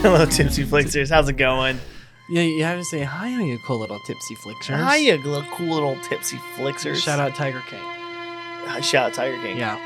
Hello, Tipsy Flixers. How's it going? Yeah, you have to say hi, you cool little Tipsy Flixers. Hi, you cool little Tipsy Flixers. Shout out Tiger King. Shout out Tiger King. Yeah.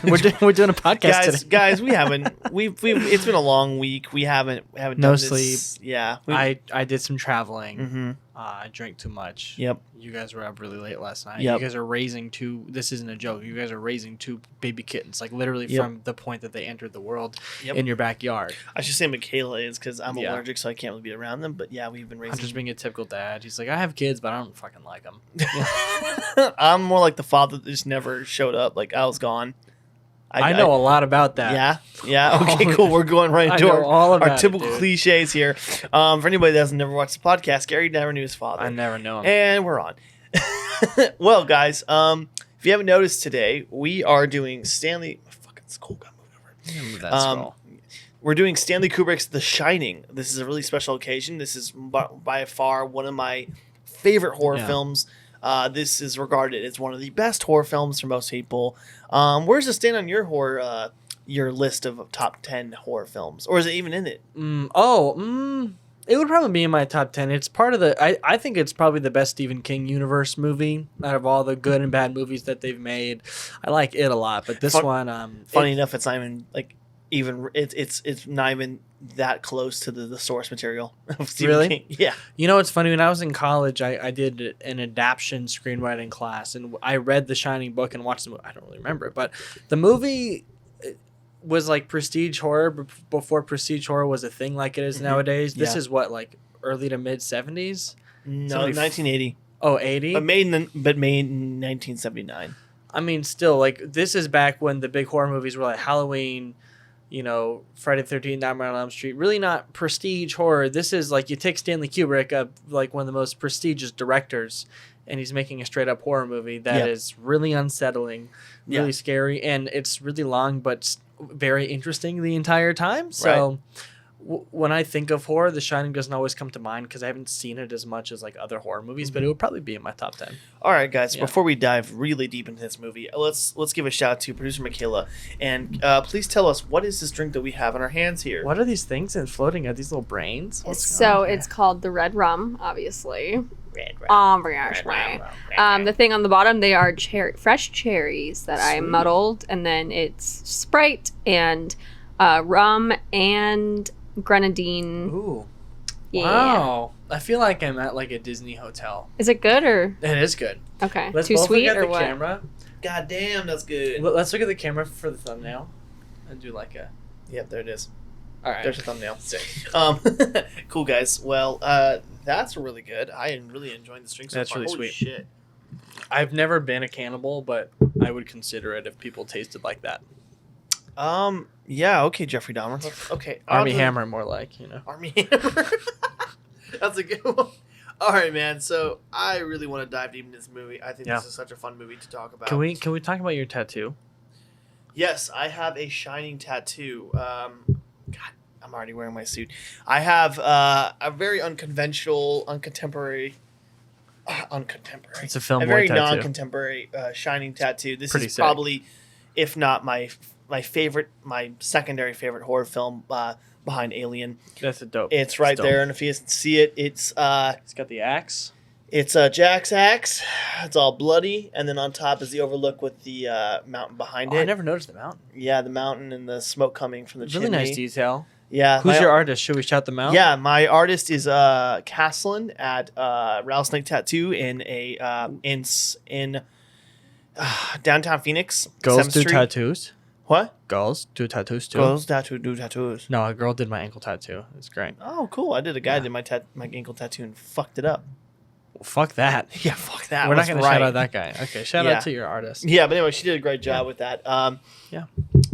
We're doing a podcast today. Guys, we haven't. We've. It's been a long week. We haven't No done sleep. This. Yeah. I did some traveling. Mm-hmm. I drank too much. Yep. You guys were up really late last night. Yep. You guys are raising two. This isn't a joke. You guys are raising two baby kittens, like literally Yep. from the point that they entered the world Yep. in your backyard. I should say Michaela is because I'm Yeah. allergic, so I can't really be around them. But yeah, we've been raising. I'm just being a typical dad. He's like, I have kids, but I don't fucking like them. I'm more like the father that just never showed up. Like I was gone. I know a lot about that. Yeah. Okay, cool. We're going right into our typical cliches here. For anybody that hasn't never watched the podcast, Gary never knew his father. I never know him. And we're on. Well, guys, if you haven't noticed today, we are doing Stanley. Fucking skull got moved over. Move that skull. We're doing Stanley Kubrick's The Shining. This is a really special occasion. This is by far one of my favorite horror films. This is regarded as one of the best horror films for most people. Where does it stand on your list of top 10 horror films? Or is it even in it? It would probably be in my top 10. It's part of the... I think it's probably the best Stephen King universe movie out of all the good and bad movies that they've made. I like it a lot, but this one... Funny enough, it's not even... It's not even that close to the source material of Stephen King. Yeah. You know what's funny? When I was in college, I did an adaptation screenwriting class, and I read the Shining book and watched the movie. I don't really remember it, but the movie was like prestige horror before prestige horror was a thing like it is nowadays. This is what, like early to mid 70s? No, 1980. Oh, 80? But made in 1979. I mean, still, like, this is back when the big horror movies were like Halloween, you know, Friday the 13th, Nightmare on Elm Street. Really not prestige horror. This is like you take Stanley Kubrick, like one of the most prestigious directors, and he's making a straight up horror movie that is really unsettling, really scary, and it's really long but very interesting the entire time. So when I think of horror, The Shining doesn't always come to mind because I haven't seen it as much as like other horror movies, but it would probably be in my top 10. All right, guys, before we dive really deep into this movie, let's give a shout out to producer Michaela, and please tell us, what is this drink that we have in our hands here? What are these things and floating at these little brains? It's called the red rum, obviously. Red rum. The thing on the bottom, they are fresh cherries that I muddled, and then it's Sprite and rum and grenadine. Ooh. Yeah. Wow. I feel like I'm at like a Disney hotel. Is it good or? It is good. Okay. Let's Too both sweet look at or the what? camera. God damn, that's good. Let's look at the camera for the thumbnail and do like a... Yep, there it is. All right. There's a thumbnail. Cool, guys. Well, that's really good. I am really enjoying this drink so That's far. really Holy sweet. Shit. I've never been a cannibal, but I would consider it if people tasted like that. Yeah, okay, Jeffrey Dahmer. Okay. Army Hammer, more like, you know. Army Hammer. That's a good one. All right, man. So I really want to dive deep into this movie. I think this is such a fun movie to talk about. Can we talk about your tattoo? Yes, I have a Shining tattoo. God, I'm already wearing my suit. I have a very uncontemporary. It's a film. A very tattoo. non-contemporary Shining tattoo. This Pretty is sick. probably, if not my favorite, my secondary favorite horror film behind Alien. That's a dope. It's right there, and if you see it, it's got the axe. It's Jack's axe. It's all bloody, and then on top is the Overlook with the mountain behind it. I never noticed the mountain. Yeah, the mountain and the smoke coming from the chimney. Really nice detail. Yeah. Who's your artist? Should we shout them out? Yeah, my artist is Caslin at Rattlesnake Tattoo in downtown Phoenix. Girls 7th do Street. tattoos. What? Girls do tattoos too. Girls do tattoos. No, a girl did my ankle tattoo. It's great. Oh, cool. I did a guy did my ankle tattoo and fucked it up. Well, fuck that. Yeah, fuck that. We're not going to shout right. out that guy. Okay, shout out to your artist. Yeah, but anyway, she did a great job with that. Yeah.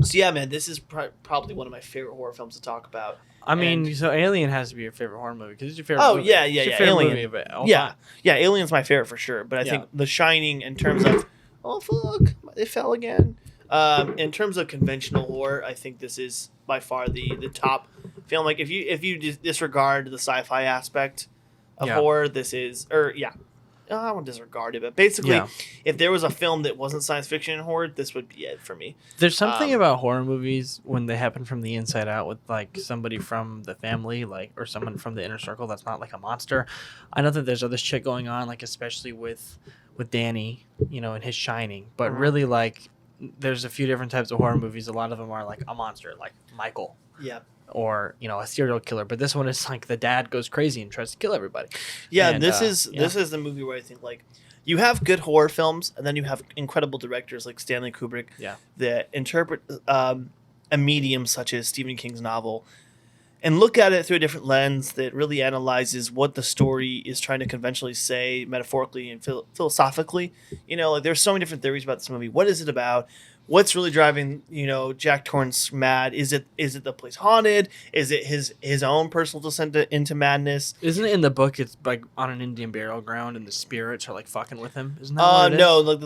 So yeah, man, this is probably one of my favorite horror films to talk about. I mean, so Alien has to be your favorite horror movie because it's your favorite movie. Yeah, it's your favorite Alien. movie of it all Yeah, time. yeah, Alien's my favorite for sure. But I think The Shining, in terms of, oh fuck, it fell again. In terms of conventional horror, I think this is by far the top film. Like if you disregard the sci-fi aspect of horror, this is I won't disregard it, but basically, if there was a film that wasn't science fiction and horror, this would be it for me. There's something about horror movies when they happen from the inside out with like somebody from the family, like, or someone from the inner circle that's not like a monster. I know that there's other shit going on, like especially with Danny, you know, in his Shining, but really like there's a few different types of horror movies. A lot of them are like a monster, like Michael. Yeah. Or, you know, a serial killer, but this one is like the dad goes crazy and tries to kill everybody. Yeah, and this is the movie where I think like you have good horror films, and then you have incredible directors like Stanley Kubrick that interpret a medium such as Stephen King's novel and look at it through a different lens that really analyzes what the story is trying to conventionally say, metaphorically and philosophically. You know, like there's so many different theories about this movie. What is it about? What's really driving, you know, Jack Torrance mad? Is it the place haunted? Is it his own personal descent into madness? Isn't it in the book? It's like on an Indian burial ground, and the spirits are like fucking with him. Isn't that what it no, is? like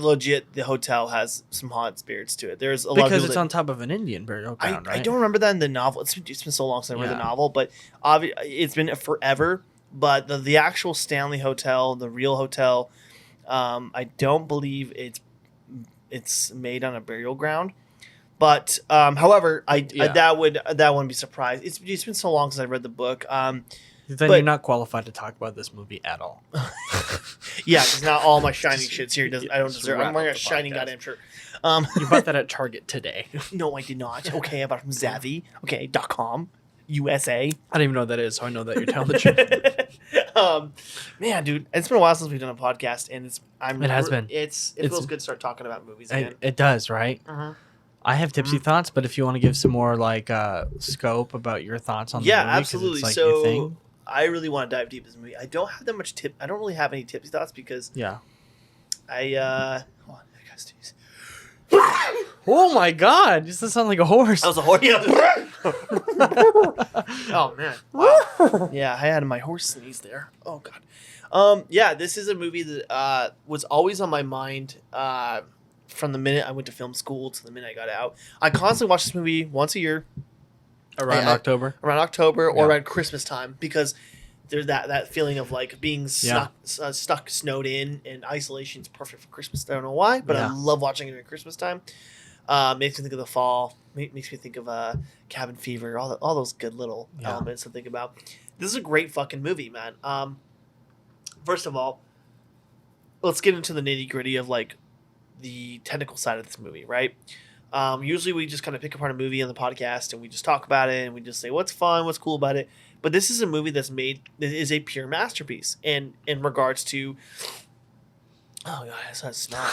the hotel has some haunted spirits to it. There's a lot because of it's on top of an Indian burial ground, right? I don't remember that in the novel. It's been so long since I read the novel, but it's been forever. But the actual Stanley Hotel, the real hotel, I don't believe it's made on a burial ground. But however, that wouldn't be surprised. It's been so long since I read the book. Then you're not qualified to talk about this movie at all. Yeah, because not all my Shining shit's here. I don't deserve. I'm wearing a Shining goddamn shirt. You bought that at Target today. No, I did not. Okay, I bought it from Zavvi. Okay, .com, USA. I don't even know what that is, so I know that you're telling the truth. Man, dude, it's been a while since we've done a podcast, and it has been. It feels good to start talking about movies again. It does, right? Uh-huh. I have tipsy thoughts, but if you want to give some more like scope about your thoughts on the movie, absolutely. It's, like, so your thing. I really want to dive deep in this movie. I don't have that much I don't really have any tipsy thoughts because hold on, I gotta sneeze. Oh my god! This does sound like a horse. That was a horse. Oh man! Wow. Yeah, I had my horse sneeze there. Oh god. This is a movie that was always on my mind from the minute I went to film school to the minute I got out. I constantly watch this movie once a year. Around October or around Christmas time, because there's that feeling of like being stuck snowed in, and isolation is perfect for Christmas. I don't know why, but I love watching it during Christmas time. Makes me think of the fall. Makes me think of Cabin Fever. All those good little elements to think about. This is a great fucking movie, man. First of all, let's get into the nitty gritty of like the technical side of this movie, right? Usually we just kind of pick apart a movie on the podcast and we just talk about it and we just say what's fun, what's cool about it. But this is a movie that is a pure masterpiece in regards to. Oh god, that's not snot.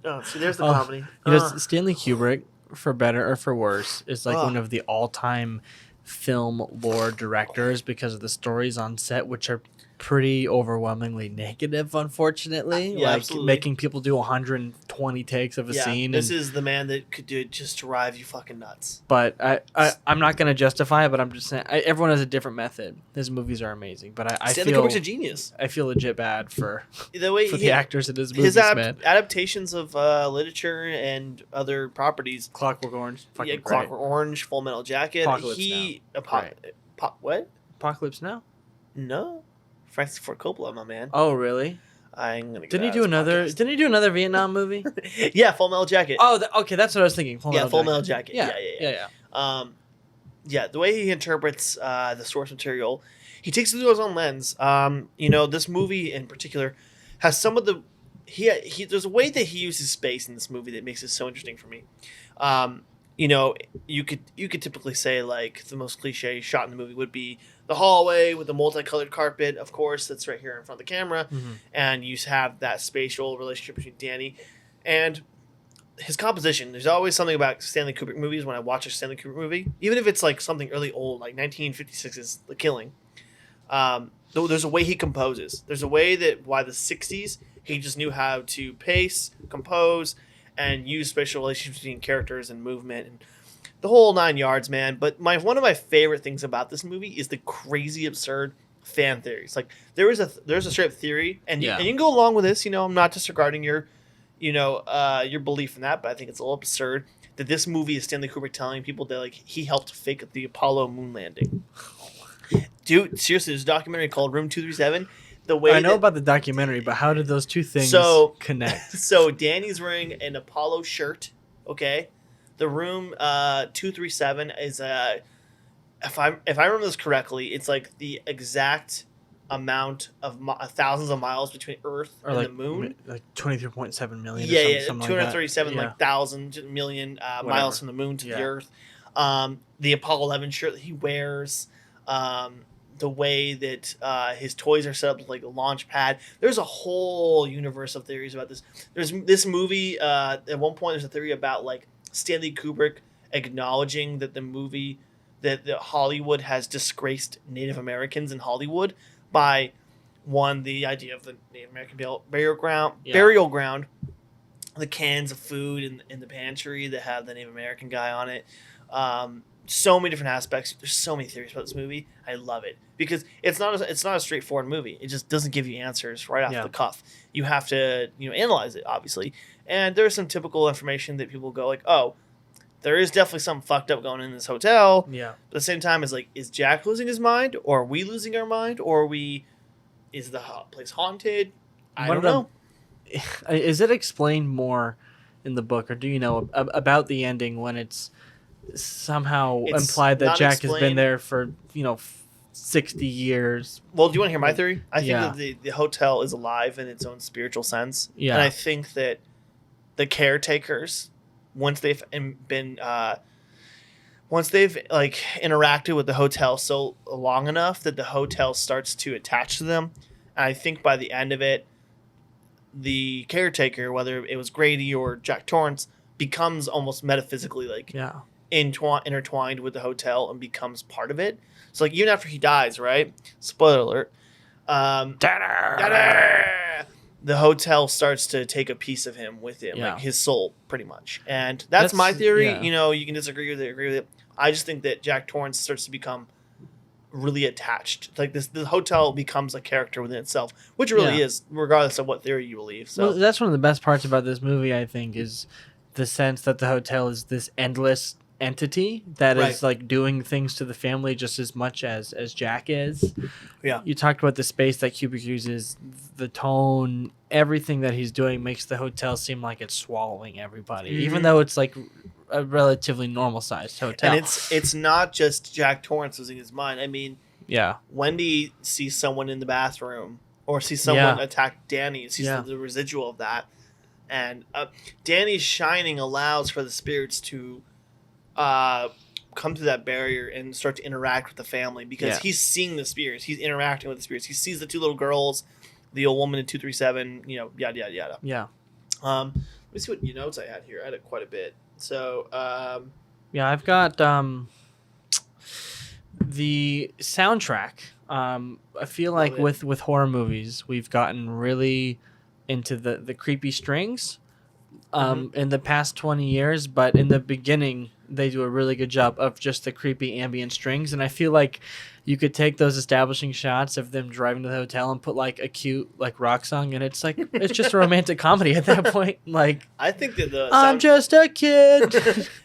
Oh, see, there's the comedy. You know, Stanley Kubrick, for better or for worse, is like one of the all-time film lore directors because of the stories on set, which are pretty overwhelmingly negative, unfortunately. Absolutely. Making people do 120 takes of a scene. This is the man that could do it just to drive you fucking nuts. But I'm not going to justify it, but I'm just saying everyone has a different method. His movies are amazing, but I Stanley feel Kubrick's a genius. I feel legit bad for the actors in his movies, man. Adaptations of literature and other properties. Clockwork Orange. Clockwork Orange, Full Metal Jacket. What? Apocalypse Now? No. Francis Ford Coppola, my man. Oh, really? I'm gonna. Didn't he do another Vietnam movie? Yeah, Full Metal Jacket. Oh, okay, that's what I was thinking. Full Metal Jacket. Yeah. The way he interprets the source material, he takes it through his own lens. This movie in particular has some of the. There's a way that he uses space in this movie that makes it so interesting for me. You could typically say like the most cliche shot in the movie would be the hallway with the multicolored carpet, of course, that's right here in front of the camera, and you have that spatial relationship between Danny and his composition. There's always something about Stanley Kubrick movies when I watch a Stanley Kubrick movie, even if it's like something really old, like 1956's The Killing. There's a way he composes. There's a way that by the 60s he just knew how to pace, compose, and use spatial relationships between characters and movement and the whole 9 yards, man. But one of my favorite things about this movie is the crazy, absurd fan theories. Like there's a straight up theory, and you can go along with this. I'm not disregarding your belief in that, but I think it's a little absurd that this movie is Stanley Kubrick telling people that like he helped fake the Apollo moon landing. Dude, seriously, there's a documentary called Room 237 the way I know about the documentary, but how did those two things connect? So Danny's wearing an Apollo shirt. Okay, the room 237 is if I remember this correctly, it's like the exact amount of thousands of miles between Earth and the moon. Like 23.7 million. Yeah, or something 237 like like thousand million miles from the moon to the Earth. The Apollo 11 shirt that he wears. The way that his toys are set up like a launch pad. There's a whole universe of theories about this. There's this movie, at one point there's a theory about like Stanley Kubrick acknowledging that that Hollywood has disgraced Native Americans in Hollywood by the idea of the Native American burial ground, the cans of food in the pantry that have the Native American guy on it. So many different aspects. There's so many theories about this movie. I love it because it's not a straightforward movie. It just doesn't give you answers right off the cuff. You have to analyze it obviously, and there's some typical information that people go like, oh, there is definitely something fucked up going in this hotel. Yeah. But at the same time, it's like, is Jack losing his mind, or are we losing our mind, or is the place haunted? I don't know. Is it explained more in the book, or do you know about the ending when it's somehow implied that Jack has been there for 60 years? Well, do you want to hear my theory? I think that the hotel is alive in its own spiritual sense. Yeah. And I think that the caretakers, once they've like interacted with the hotel so long enough that the hotel starts to attach to them, and I think by the end of it, the caretaker, whether it was Grady or Jack Torrance, becomes almost metaphysically like intertwined with the hotel and becomes part of it. So like even after he dies, right? Spoiler alert. The hotel starts to take a piece of him with him, like his soul, pretty much. And that's my theory. Yeah. You can disagree with it, agree with it. I just think that Jack Torrance starts to become really attached. Like the hotel becomes a character within itself, which really is, regardless of what theory you believe. So that's one of the best parts about this movie, I think, is the sense that the hotel is this endless entity that is like doing things to the family just as much as Jack is. Yeah. You talked about the space that Kubrick uses, the tone, everything that he's doing makes the hotel seem like it's swallowing everybody, even though it's like a relatively normal sized hotel. And it's not just Jack Torrance losing his mind. I mean, Wendy sees someone in the bathroom or sees someone attack Danny, sees the residual of that. And Danny's shining allows for the spirits to come to that barrier and start to interact with the family because he's seeing the spirits. He's interacting with the spirits. He sees the two little girls, the old woman in 237, yada, yada, yada. Yeah. Let me see what notes I had here. I had quite a bit. So, I've got the soundtrack. I feel like with horror movies, we've gotten really into the creepy strings in the past 20 years, but in the beginning they do a really good job of just the creepy ambient strings, and I feel like you could take those establishing shots of them driving to the hotel and put like a cute like rock song, and it's like it's just a romantic comedy at that point. Like, I think that I'm just a kid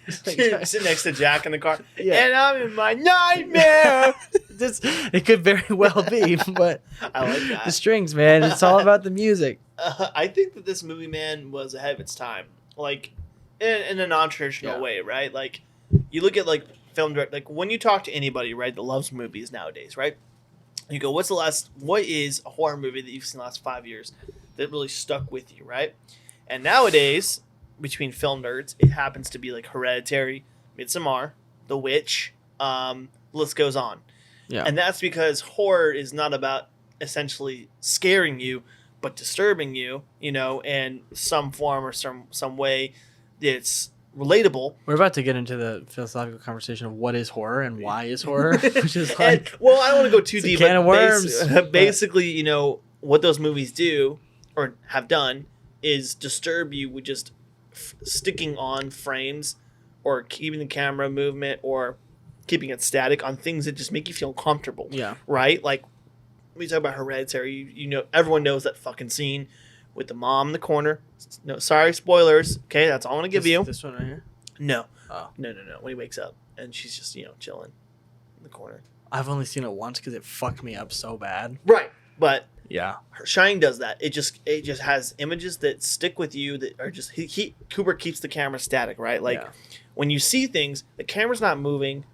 sitting next to Jack in the car, and I'm in my nightmare. It could very well be, but I like that. The strings, man. It's all about the music. I think that this movie, man, was ahead of its time. Like, in a non-traditional way, right? Like, you look at, like, film direct, like, when you talk to anybody, right, that loves movies nowadays, right? You go, what is a horror movie that you've seen the last 5 years that really stuck with you, right? And nowadays, between film nerds, it happens to be, like, Hereditary, Midsommar, The Witch, list goes on. Yeah. And that's because horror is not about essentially scaring you, but disturbing you, in some form or some way that's relatable. We're about to get into the philosophical conversation of what is horror and why is horror, which is like, well, I don't want to go too deep. Can of worms. Basically, what those movies do or have done is disturb you with just sticking on frames or keeping the camera movement or keeping it static on things that just make you feel comfortable. Yeah. Right? Like, when you talk about Hereditary, everyone knows that fucking scene with the mom in the corner. No, sorry, spoilers. Okay, that's all I'm going to give you. This one right here? No. Oh. No. When he wakes up and she's just, chilling in the corner. I've only seen it once because it fucked me up so bad. Right. But Yeah. Shining does that. It just has images that stick with you that are just Kubrick keeps the camera static, right? Like when you see things, the camera's not moving,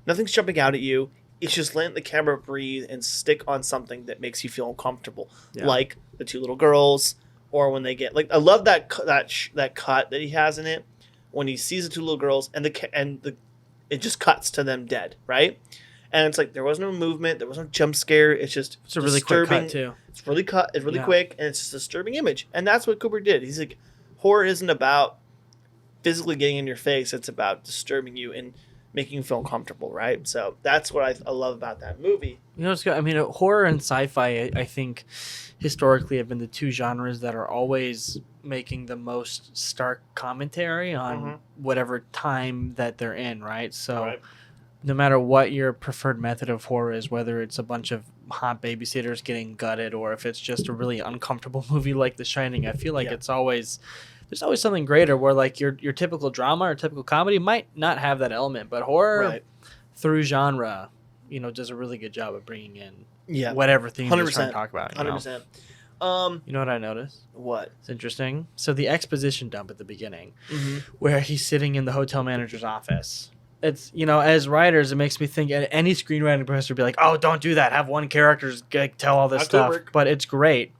nothing's jumping out at you. It's just letting the camera breathe and stick on something that makes you feel uncomfortable, like the two little girls, or when they get I love that cut that he has in it when he sees the two little girls and it just cuts to them dead, right? And it's like there was no movement, there was no jump scare. It's just a really quick cut too. It's really quick, and it's just a disturbing image. And that's what Kubrick did. He's like, horror isn't about physically getting in your face; it's about disturbing you and making you feel uncomfortable, right? So that's what I love about that movie. You know, I mean, horror and sci-fi, I think, historically have been the two genres that are always making the most stark commentary on whatever time that they're in, right? So no matter what your preferred method of horror is, whether it's a bunch of hot babysitters getting gutted or if it's just a really uncomfortable movie like The Shining, I feel like there's always something greater where like your typical drama or typical comedy might not have that element, but horror through genre, you know, does a really good job of bringing in whatever theme you're trying to talk about. 100%. You know what I noticed? What? It's interesting. So the exposition dump at the beginning where he's sitting in the hotel manager's office. It's, you know, as writers, it makes me think any screenwriting professor would be like, oh, don't do that. Have one character tell all this stuff. But it's great.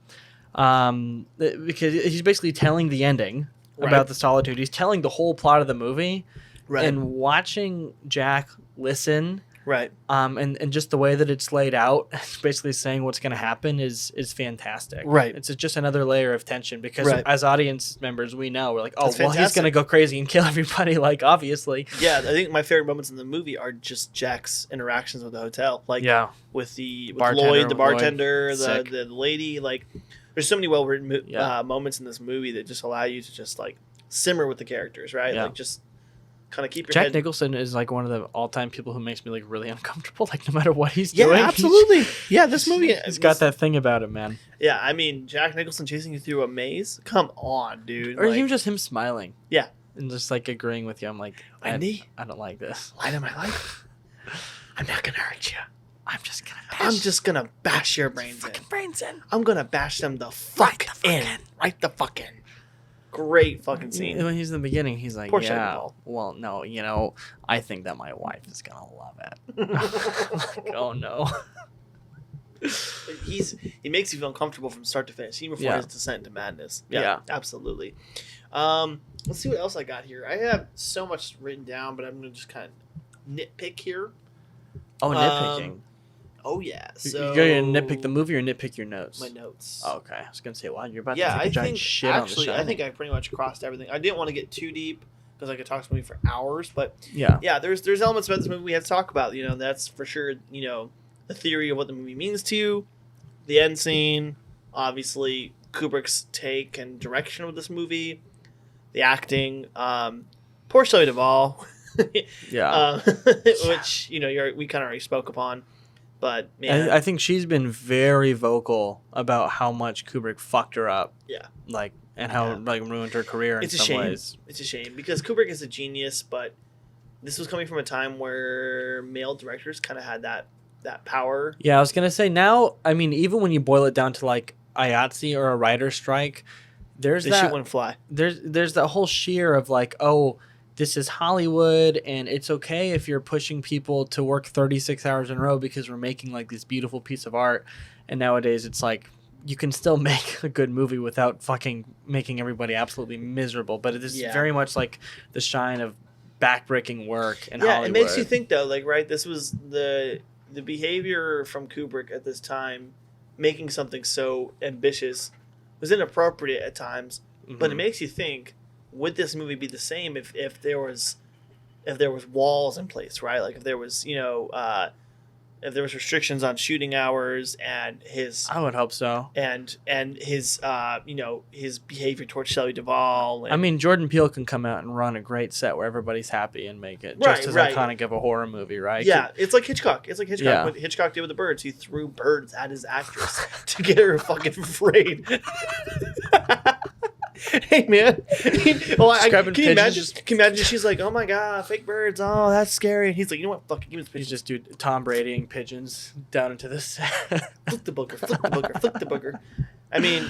Because he's basically telling the ending about the solitude. He's telling the whole plot of the movie. Right. And watching Jack listen. Right. And just the way that it's laid out, basically saying what's going to happen is fantastic. Right. It's just another layer of tension because as audience members, we know we're like, oh, well, he's going to go crazy and kill everybody. Like, obviously. Yeah. I think my favorite moments in the movie are just Jack's interactions with the hotel. Like, with Lloyd, the bartender, the lady. Like, there's so many well-written moments in this movie that just allow you to just like simmer with the characters, right? Like, just kind of keep your Jack head. Nicholson is like one of the all-time people who makes me like really uncomfortable, like no matter what he's doing. Yeah, absolutely. This movie he's got that thing about him, man. Yeah, I mean, Jack Nicholson chasing you through a maze. Come on, dude. Or even just him smiling. Yeah. And just like agreeing with you. I'm like, Wendy, I don't like this. Light of my life. I'm not gonna hurt you. I'm just gonna bash your brains in. I'm gonna bash them the fuck in. Right the fuck in. Great fucking scene. When he's in the beginning, he's like, well, no, you know, I think that my wife is going to love it. Like, oh, no. He makes you feel uncomfortable from start to finish, even before his descent into madness. Yeah. Absolutely. Let's see what else I got here. I have so much written down, but I'm going to just kind of nitpick here. Oh, nitpicking. Oh, yeah. So you're going to nitpick the movie or nitpick your notes? My notes. Oh, okay. I was going to say, wow, you're about to take a giant shit on The Shining. I think I pretty much crossed everything. I didn't want to get too deep because I could talk to the movie for hours. But yeah, there's elements about this movie we had to talk about. You know, that's for sure, you know, the theory of what the movie means to you, the end scene, obviously Kubrick's take and direction of this movie, the acting, poor Shelley Duvall. Which, you know, we kind of already spoke upon. But man, I think she's been very vocal about how much Kubrick fucked her up. Yeah. Like, and how like ruined her career in some ways. It's a shame because Kubrick is a genius, but this was coming from a time where male directors kind of had that power. Yeah, I was gonna say now. I mean, even when you boil it down to like IATSE or a writer's strike, they shoot one fly. There's that whole sheer of like, oh, this is Hollywood, and it's okay if you're pushing people to work 36 hours in a row because we're making like this beautiful piece of art. And nowadays it's like you can still make a good movie without fucking making everybody absolutely miserable. But it is very much like the shine of backbreaking work in Hollywood. Yeah, it makes you think though, like, right, this was the behavior from Kubrick at this time, making something so ambitious was inappropriate at times, but it makes you think, would this movie be the same if there was walls in place, right? Like if there was, you know, if there was restrictions on shooting hours and his, I would hope so, and his, you know, his behavior towards Shelley Duvall. I mean, Jordan Peele can come out and run a great set where everybody's happy and make it just as iconic of a horror movie, right? Yeah, it's like Hitchcock. What Hitchcock did with the birds. He threw birds at his actress to get her fucking afraid. Hey man, Describing can you imagine? pigeons. Can you imagine? She's like, "Oh my god, fake birds! Oh, that's scary." And he's like, "You know what? Fuck it, give me the He's pigeons. just dude Tom Bradying pigeons down into this. Flick the booger, flick the booger, flick the booger." I mean,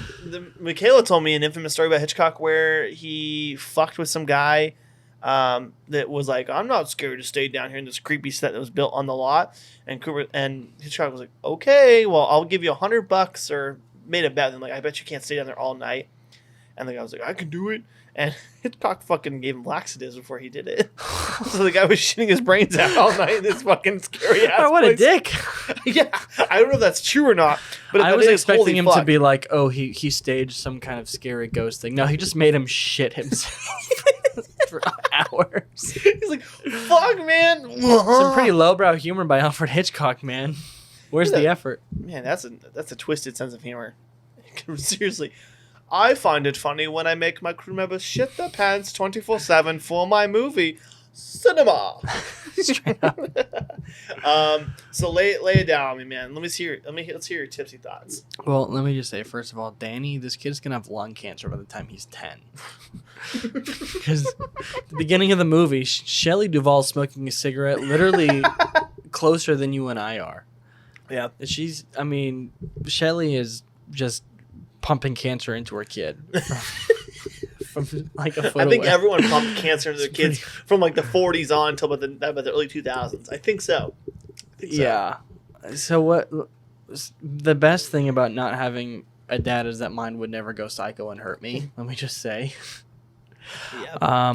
Michaela told me an infamous story about Hitchcock where he fucked with some guy that was like, "I'm not scared to stay down here in this creepy set that was built on the lot." And Hitchcock was like, "Okay, well, I'll give you $100 or made a bet." And like, "I bet you can't stay down there all night." And the guy was like, "I can do it." And Hitchcock fucking gave him laxatives before he did it. So the guy was shitting his brains out all night in this fucking scary ass Oh, what place. a dick! Yeah, I don't know if that's true or not. But if I that was is, expecting holy him fuck. to be like, oh, he staged some kind of scary ghost thing. No, he just made him shit himself for hours. He's like, "Fuck, man." Some pretty lowbrow humor by Alfred Hitchcock, man. Where's the effort? Man, that's a twisted sense of humor. Seriously. I find it funny when I make my crew members shit their pants 24/7 for my movie cinema. So lay it down on me, man. Let's hear your tipsy thoughts. Well, let me just say, first of all, Danny, this kid's gonna have lung cancer by the time he's 10. Because the beginning of the movie, Shelley Duvall's smoking a cigarette literally closer than you and I are. Yeah. Shelley is just pumping cancer into her kid from like a foot I think away. everyone pumped cancer into their kids from like the 40s on until about the early 2000s. I think so. Yeah. So what? The best thing about not having a dad is that mine would never go psycho and hurt me. Let me just say. Yeah.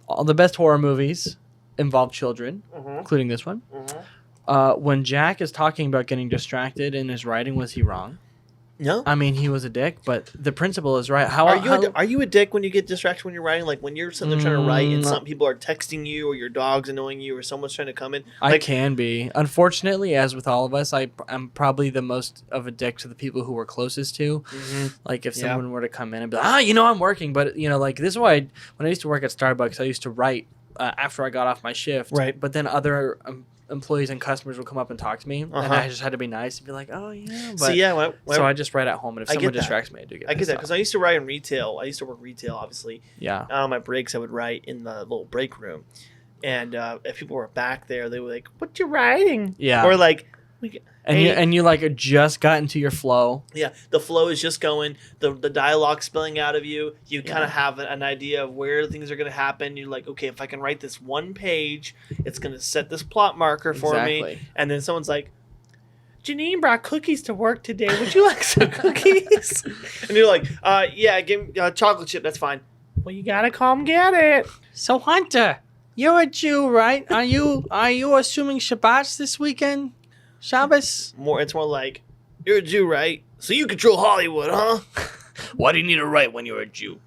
All the best horror movies involve children, including this one. When Jack is talking about getting distracted in his writing, was he wrong? No. I mean, he was a dick, but the principle is right. Are you a dick when you get distracted when you're writing? Like when you're sitting there trying to write and some people are texting you or your dog's annoying you or someone's trying to come in? I can be. Unfortunately, as with all of us, I'm probably the most of a dick to the people who we're closest to. Like if someone were to come in and be like, I'm working. But, like this is why when I used to work at Starbucks, I used to write after I got off my shift. Right. But then other employees and customers would come up and talk to me, and I just had to be nice and be like, "Oh yeah." But, so I just write at home, and if someone distracts me, I do get. I get that because I used to write in retail. I used to work retail, obviously. Yeah. And on my breaks, I would write in the little break room, and if people were back there, they were like, "What you writing?" Yeah. Or like. And you like just got into your flow. Yeah, the flow is just going. The dialogue spilling out of you. You kind of have an idea of where things are going to happen. You're like, okay, if I can write this one page, it's going to set this plot marker for me. And then someone's like, "Janine brought cookies to work today. Would you like some cookies?" And you're like, "Yeah, give me chocolate chip. That's fine." Well, you gotta come get it. So Hunter, you're a Jew, right? Are you assuming Shabbat this weekend? Shabbos? It's more like, "You're a Jew, right? So you control Hollywood, huh?" Why do you need to write when you're a Jew?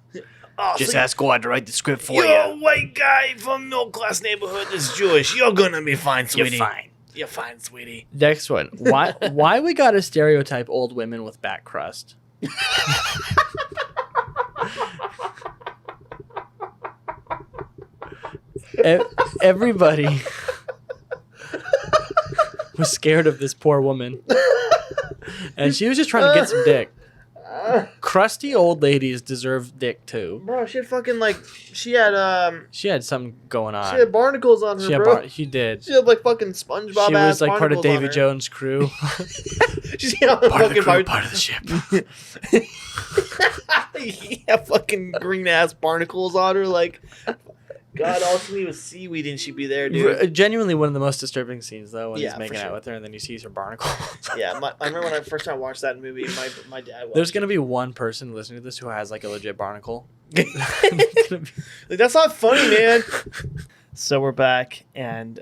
Just ask God to write the script for you. You're a white guy from middle class neighborhood that's Jewish. You're gonna be fine, sweetie. You're fine, sweetie. Next one. Why we gotta stereotype old women with back crust? Everybody was scared of this poor woman, and she was just trying to get some dick. Crusty old ladies deserve dick too. Bro, she had fucking she had something going on. She had barnacles on her, bro. She did. She had like fucking SpongeBob. She was like part of Davy Jones' crew. She's part of the ship. Yeah, fucking green ass barnacles on her. Like, God, all she needed was seaweed, and she'd be there, dude. Genuinely one of the most disturbing scenes, though, when he's making out sure. with her, and then he sees her barnacle. Yeah, I remember when I first time watched that movie. My dad watched. There's gonna be one person listening to this who has like a legit barnacle. Like, that's not funny, man. So we're back, and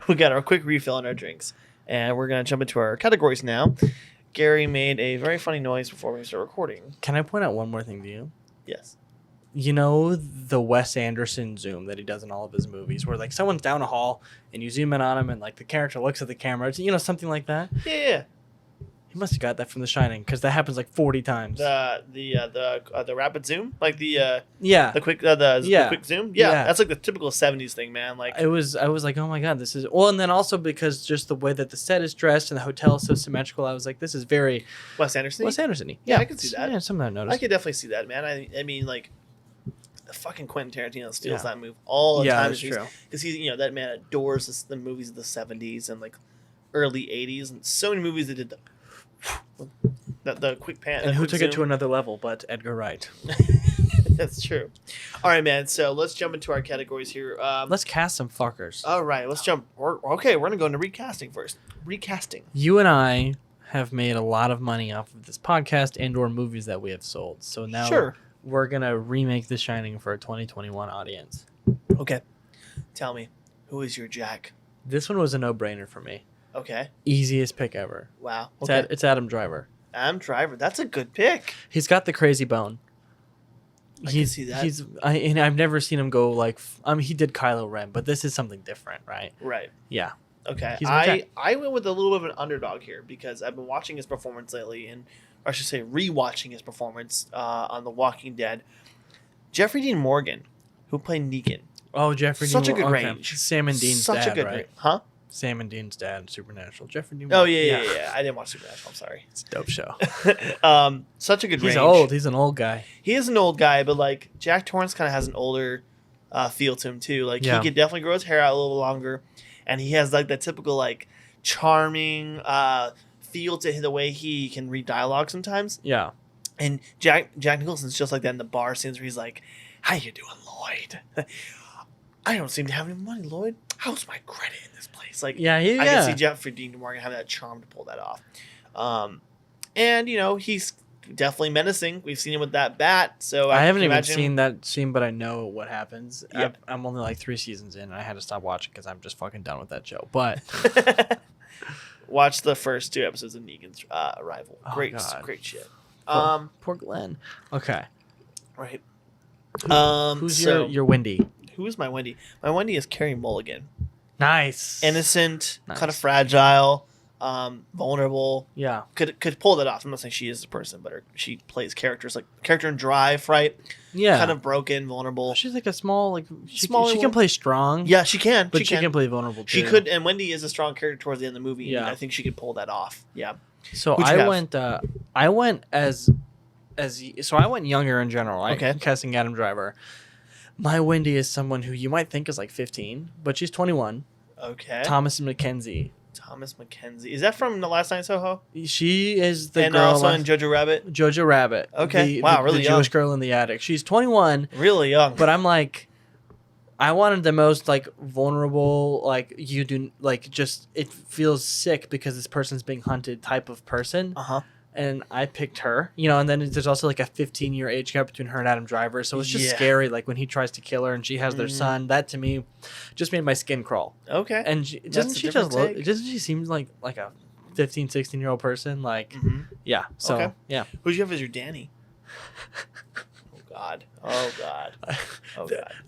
we got our quick refill on our drinks, and we're gonna jump into our categories now. Gary made a very funny noise before we start recording. Can I point out one more thing to you? Yes. You know the Wes Anderson zoom that he does in all of his movies, where like someone's down a hall and you zoom in on him and like the character looks at the camera, something like that. Yeah. must have got that from The Shining because that happens like 40 times. The rapid zoom, like the Yeah. the quick the quick zoom. Yeah, Yeah. that's like the typical 70s thing, man. Like I was like, oh my god, this is well, and then also because just the way that the set is dressed and the hotel is so symmetrical, I was like, this is very Wes Anderson. Anderson-y. Yeah, I can see that. Yeah, something I noticed. I could definitely see that, man. I mean, like, fucking Quentin Tarantino steals that move all the time. That's true. Because he's, that man adores the movies of the 70s and like early 80s, and so many movies that did the quick pan. And who took it to another level but Edgar Wright? That's true. All right, man. So let's jump into our categories here. Let's cast some fuckers. All right, let's jump. We're gonna go into recasting first. Recasting. You and I have made a lot of money off of this podcast and/or movies that we have sold. So now we're gonna remake The Shining for a 2021 audience. Okay. Tell me, who is your Jack? This one was a no-brainer for me. Okay. Easiest pick ever. Wow. Okay. It's Adam Driver. Adam Driver. That's a good pick. He's got the crazy bone. I can see that. And I've never seen him go like. He did Kylo Ren, but this is something different, right? Right. Yeah. Okay. He's my Jack. I went with a little bit of an underdog here because I've been watching his performance lately, or I should say, rewatching his performance on The Walking Dead. Jeffrey Dean Morgan, who played Negan. Oh, Jeffrey Dean Such Morgan. a good range. Sam and Dean's Such dad, a good right? range. Huh? Sam and Dean's dad in Supernatural. Jeffrey Dean Oh, Morgan. yeah. I didn't watch Supernatural. I'm sorry. It's a dope show. Such a good range. He's old. He's an old guy. He is an old guy, but like Jack Torrance kind of has an older feel to him too. Like he could definitely grow his hair out a little longer, and he has like that typical like charming feel to the way he can read dialogue sometimes. Yeah. And Jack Nicholson's just like that in the bar scenes where he's like, "How you doing, Lloyd? I don't seem to have any money, Lloyd. How's my credit in this place?" Like, I can see Jeffrey Dean Morgan having that charm to pull that off. And he's definitely menacing. We've seen him with that bat. So I haven't even seen that scene, but I know what happens. Yeah. I'm only like 3 seasons in, and I had to stop watching because I'm just fucking done with that show. But watch the first 2 episodes of Negan's Arrival. Oh, Great God. shit. Poor Glenn. Okay. Right. Who's your Wendy? Who is my Wendy? My Wendy is Carrie Mulligan. Nice. Innocent, kind of fragile, vulnerable. Yeah. Could pull that off. I'm not saying she is a person, but she plays characters like character in Drive, right? Yeah. Kind of broken, vulnerable. She's like a small, she can play strong. Yeah, she can. But she can play vulnerable too. She could, and Wendy is a strong character towards the end of the movie. Yeah. And I think she could pull that off. Yeah. So I went younger in general. Right? Okay. Casting Adam Driver. My Wendy is someone who you might think is like 15, but she's 21. Okay. Thomas Mackenzie. Is that from The Last Night in Soho? She is the and girl. Also in Jojo Rabbit? Jojo Rabbit. Okay. Really the young. Jewish girl in the attic. She's 21. Really young. But I'm like, I wanted the most like vulnerable, like you do, like just it feels sick because this person's being hunted type of person. Uh-huh. And I picked her, and then there's also like a 15-year age gap between her and Adam Driver. So it's just scary. Like when he tries to kill her and she has their son, that to me just made my skin crawl. Okay. And doesn't she seem like a 15, 16-year-old person? Like, yeah. So, okay. Yeah. Who'd you have as your Danny? Oh, God.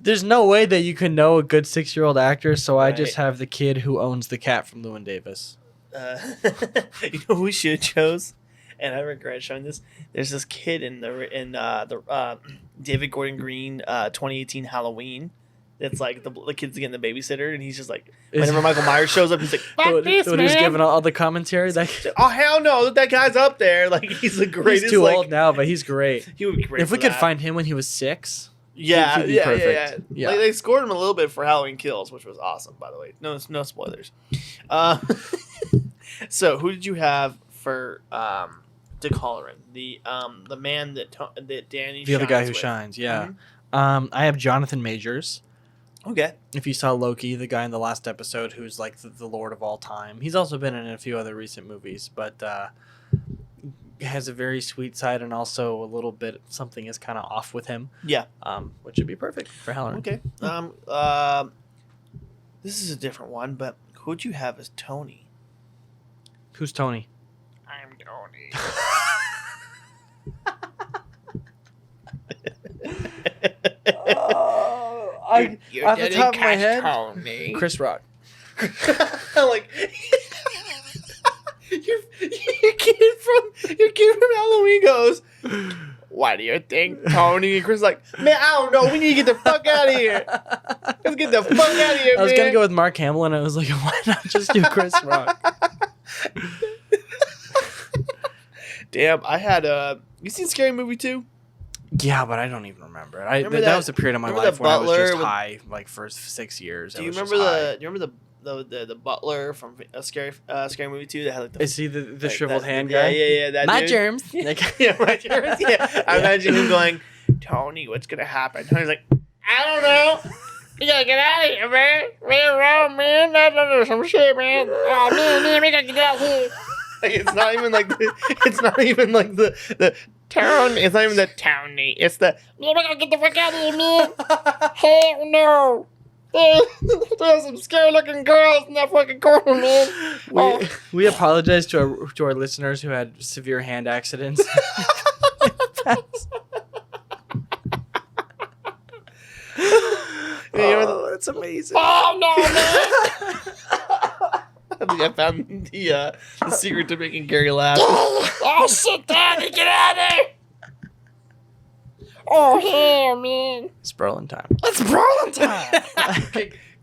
There's no way that you can know a good 6-year-old actor, so I just have the kid who owns the cat from Llewyn Davis. You know who we should have chose? And I regret showing this. There's this kid in the David Gordon Green 2018 Halloween. It's like the kid's getting the babysitter, and he's just like, whenever Michael Myers shows up, he's like, "Fuck this, man!" He's giving all the commentary. Oh hell no, that guy's up there. Like he's the greatest. He's too old now, but he's great. He would be great. If we could find him when he was 6. Yeah, he'd be perfect. Yeah. Like, they scored him a little bit for Halloween Kills, which was awesome, by the way. No spoilers. So who did you have for Dick Halloran, the man that Danny, the other guy who shines? Yeah. Mm-hmm. I have Jonathan Majors. Okay. If you saw Loki, the guy in the last episode who's like the Lord of all time, he's also been in a few other recent movies, but has a very sweet side and also a little bit something is kind of off with him. Yeah. Which would be perfect for Halloran. Okay. This is a different one, but who'd you have as Tony? Who's Tony? I'm Tony. Off the top of my head, Chris Rock. Like, your kid from Halloween goes, "Why do you think Tony?" And Chris is like, "Man, I don't know. We need to get the fuck out of here. Let's get the fuck out of here, I was man." gonna go with Mark Hamill, and I was like, why not just do Chris Rock? Damn, I had you seen Scary Movie 2? Yeah, but I don't even remember it. Remember that was a period of my remember life the when I was just butler high, like for 6 years. Do you remember the butler from Scary Movie 2 that had like the Is he the like, shriveled that- hand yeah, guy? Yeah, that My dude. germs. Yeah, my germs. Yeah, I imagine him going, "Tony, what's gonna happen?" Tony's like, "I don't know. We gotta get out of here, man. We're wrong, man. That's some shit, man. Oh, man, we gotta get out of here." Like, it's not even like the town. It's not even the towny. It's the, "Man, we gotta get the fuck out of here, man. Hell no. There's some scary looking girls in that fucking corner, man." We apologize to our listeners who had severe hand accidents. That's amazing. Oh no, man! I think I found the secret to making Gary laugh. Oh, sit down and get out of there! Oh, hell, man! It's Berlin time. It's Berlin time!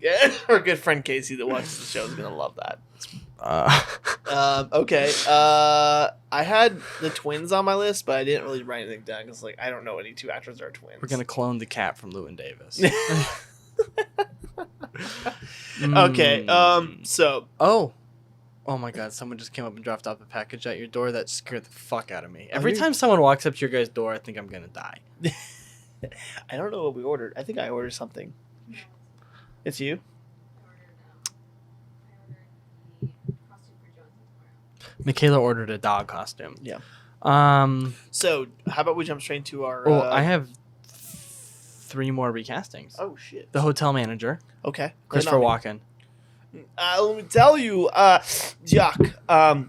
Yeah, our good friend Casey that watches the show is gonna love that. Okay. I had the twins on my list, but I didn't really write anything down because, like, I don't know any two actors that are twins. We're gonna clone the cat from Llewyn Davis. Okay. So. Oh my God! Someone just came up and dropped off a package at your door. That scared the fuck out of me. Oh, Every time someone walks up to your guys' door, I think I'm gonna die. I don't know what we ordered. I think I ordered something. It's you? Michaela ordered a dog costume. Yeah. Um. So, how about we jump straight to our... I have 3 more recastings. Oh, shit. The Hotel Manager, Okay. Christopher Walken. Let me tell you, Jack, like, I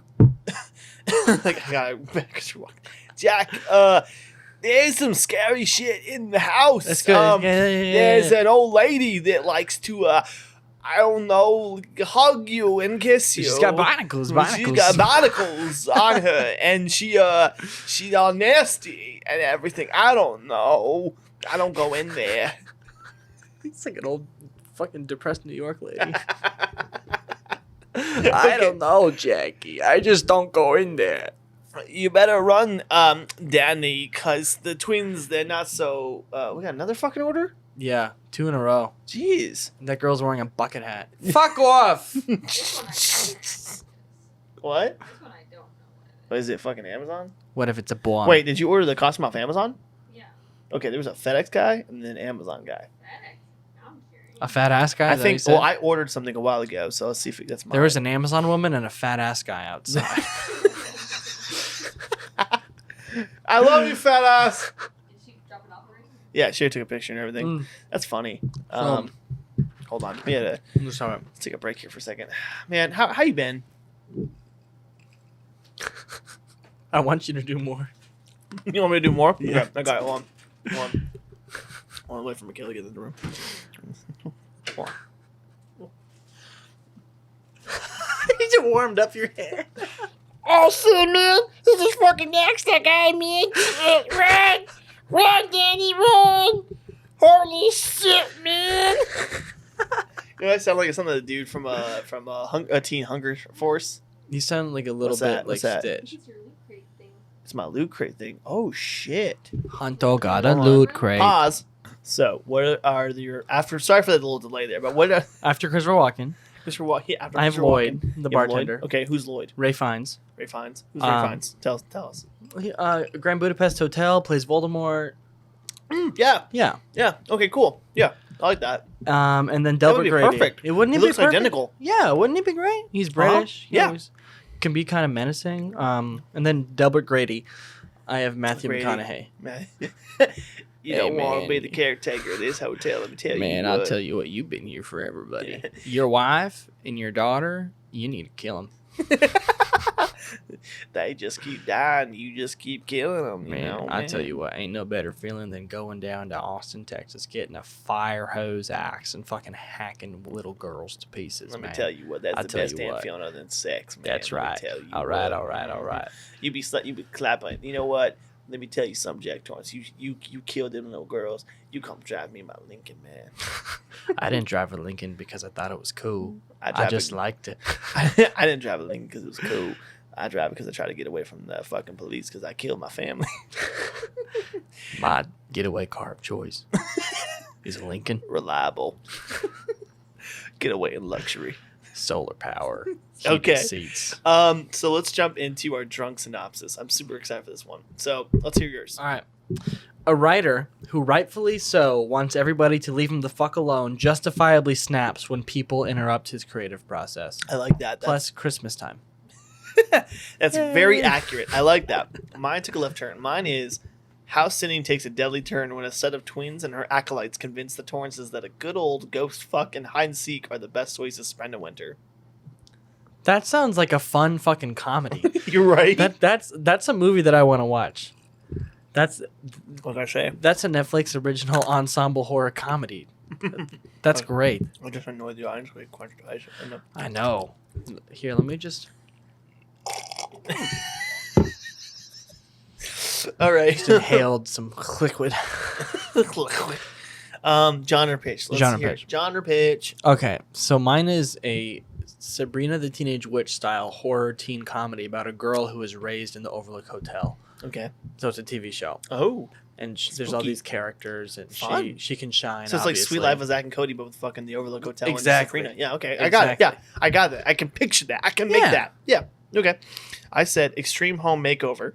got Christopher Walken. Jack, there's some scary shit in the house. That's good. There's an old lady that likes to, I don't know, hug you and kiss you. She's got barnacles. She's got barnacles on her, and she's all nasty and everything. I don't know. I don't go in there. It's like an old fucking depressed New York lady. I don't know, Jackie. I just don't go in there. You better run, Danny, because the twins, they're not so... we got another fucking order? Yeah, 2 in a row. Jeez. That girl's wearing a bucket hat. Fuck off! What? This one I don't know What is it, fucking Amazon? What if it's a boy? Wait, did you order the costume off Amazon? Yeah. Okay, there was a FedEx guy and then an Amazon guy. I'm curious. A fat ass guy? I is that what you think, said? well, I ordered something a while ago, so let's see if that's mine. There was an Amazon woman and a fat ass guy outside. I love you, fat ass! Did she drop it off already? Yeah, she took a picture and everything. That's funny. Hold on. We had to Let's take a break here for a second. Man, how you been? I want you to do more. You want me to do more? Yeah. Okay, I got it. Hold on. I want to wait for Michaela to get in the room. Hold on. You just warmed up your hair. Oh shit, man! He just fucking axed that guy, man! Run! Run, Danny, run! Holy shit, man! You know, I sound like something of the dude from a Teen Hunger Force. You sound like a little What's bit that? like What's that? Stitch. It's your loot crate thing. It's my loot crate thing. Oh shit! Hunto got a Hold on. loot crate. Pause. So, what are your after? Sorry for the little delay there, but what? After Christopher Walken, After I have Christopher Lloyd, Walken, the you have bartender. Lloyd? Okay, who's Lloyd? Ray Fiennes. Ray Fiennes. Who's Ray Fiennes? Tell us. Grand Budapest Hotel, plays Voldemort. Yeah. Yeah. Okay. Cool. Yeah, I like that. And then That Delbert would be Grady. perfect. It wouldn't He it be looks perfect? identical. Yeah, wouldn't he be great? He's British. He Yeah. always can be kind of menacing. And then Delbert Grady. I have Matthew Grady. McConaughey. Man. You Hey, don't want to man. be the caretaker of this hotel. Let me tell you. Man, I'll tell you what, you've been here forever, buddy. Your wife and your daughter, you need to kill them. They just keep dying. You just keep killing them. You know, I man. tell you what, ain't no better feeling than going down to Austin, Texas, getting a fire hose axe and fucking hacking little girls to pieces. Let me man. tell you what. That's I'll the tell best you damn what. feeling other than sex, man. That's Let me right. tell you All right. You be clapping. You know what? Let me tell you something, Jack Torrance. You killed them little girls. You come drive me my Lincoln, man. I didn't drive a Lincoln because I thought it was cool. I drive just liked it. I didn't drive a Lincoln because it was cool. I drive it because I try to get away from the fucking police because I killed my family. My getaway car of choice is a Lincoln. Reliable. Getaway in luxury. Solar power. Okay. Heated seats. So let's jump into our drunk synopsis. I'm super excited for this one. So let's hear yours. All right. A writer who rightfully so wants everybody to leave him the fuck alone justifiably snaps when people interrupt his creative process. I like that. Plus Christmas time. That's very accurate. I like that. Mine took a left turn. Mine is house sitting takes a deadly turn when a set of twins and her acolytes convince the Torrances that a good old ghost fuck and hide and seek are the best ways to spend a winter. That sounds like a fun fucking comedy. You're right. That's a movie that I want to watch. That's What can I say? that's a Netflix original ensemble horror comedy. That's great. I just annoyed the audience with question. I know. Here, let me just All right. inhaled some liquid. Genre pitch. Let's Genre hear pitch. it. Genre pitch. Okay, so mine is a Sabrina the Teenage Witch style horror teen comedy about a girl who was raised in the Overlook Hotel. Okay. So it's a TV show, Oh. and there's all Spooky. these characters, and Fun. she can shine. So it's like obviously. Sweet Life of Zack and Cody, but with fucking the Overlook Hotel Exactly. and Sabrina. Yeah, okay. I got it. Exactly. Yeah, I got it. I can picture that. I can make Yeah. that. Yeah. Okay. I said extreme home makeover.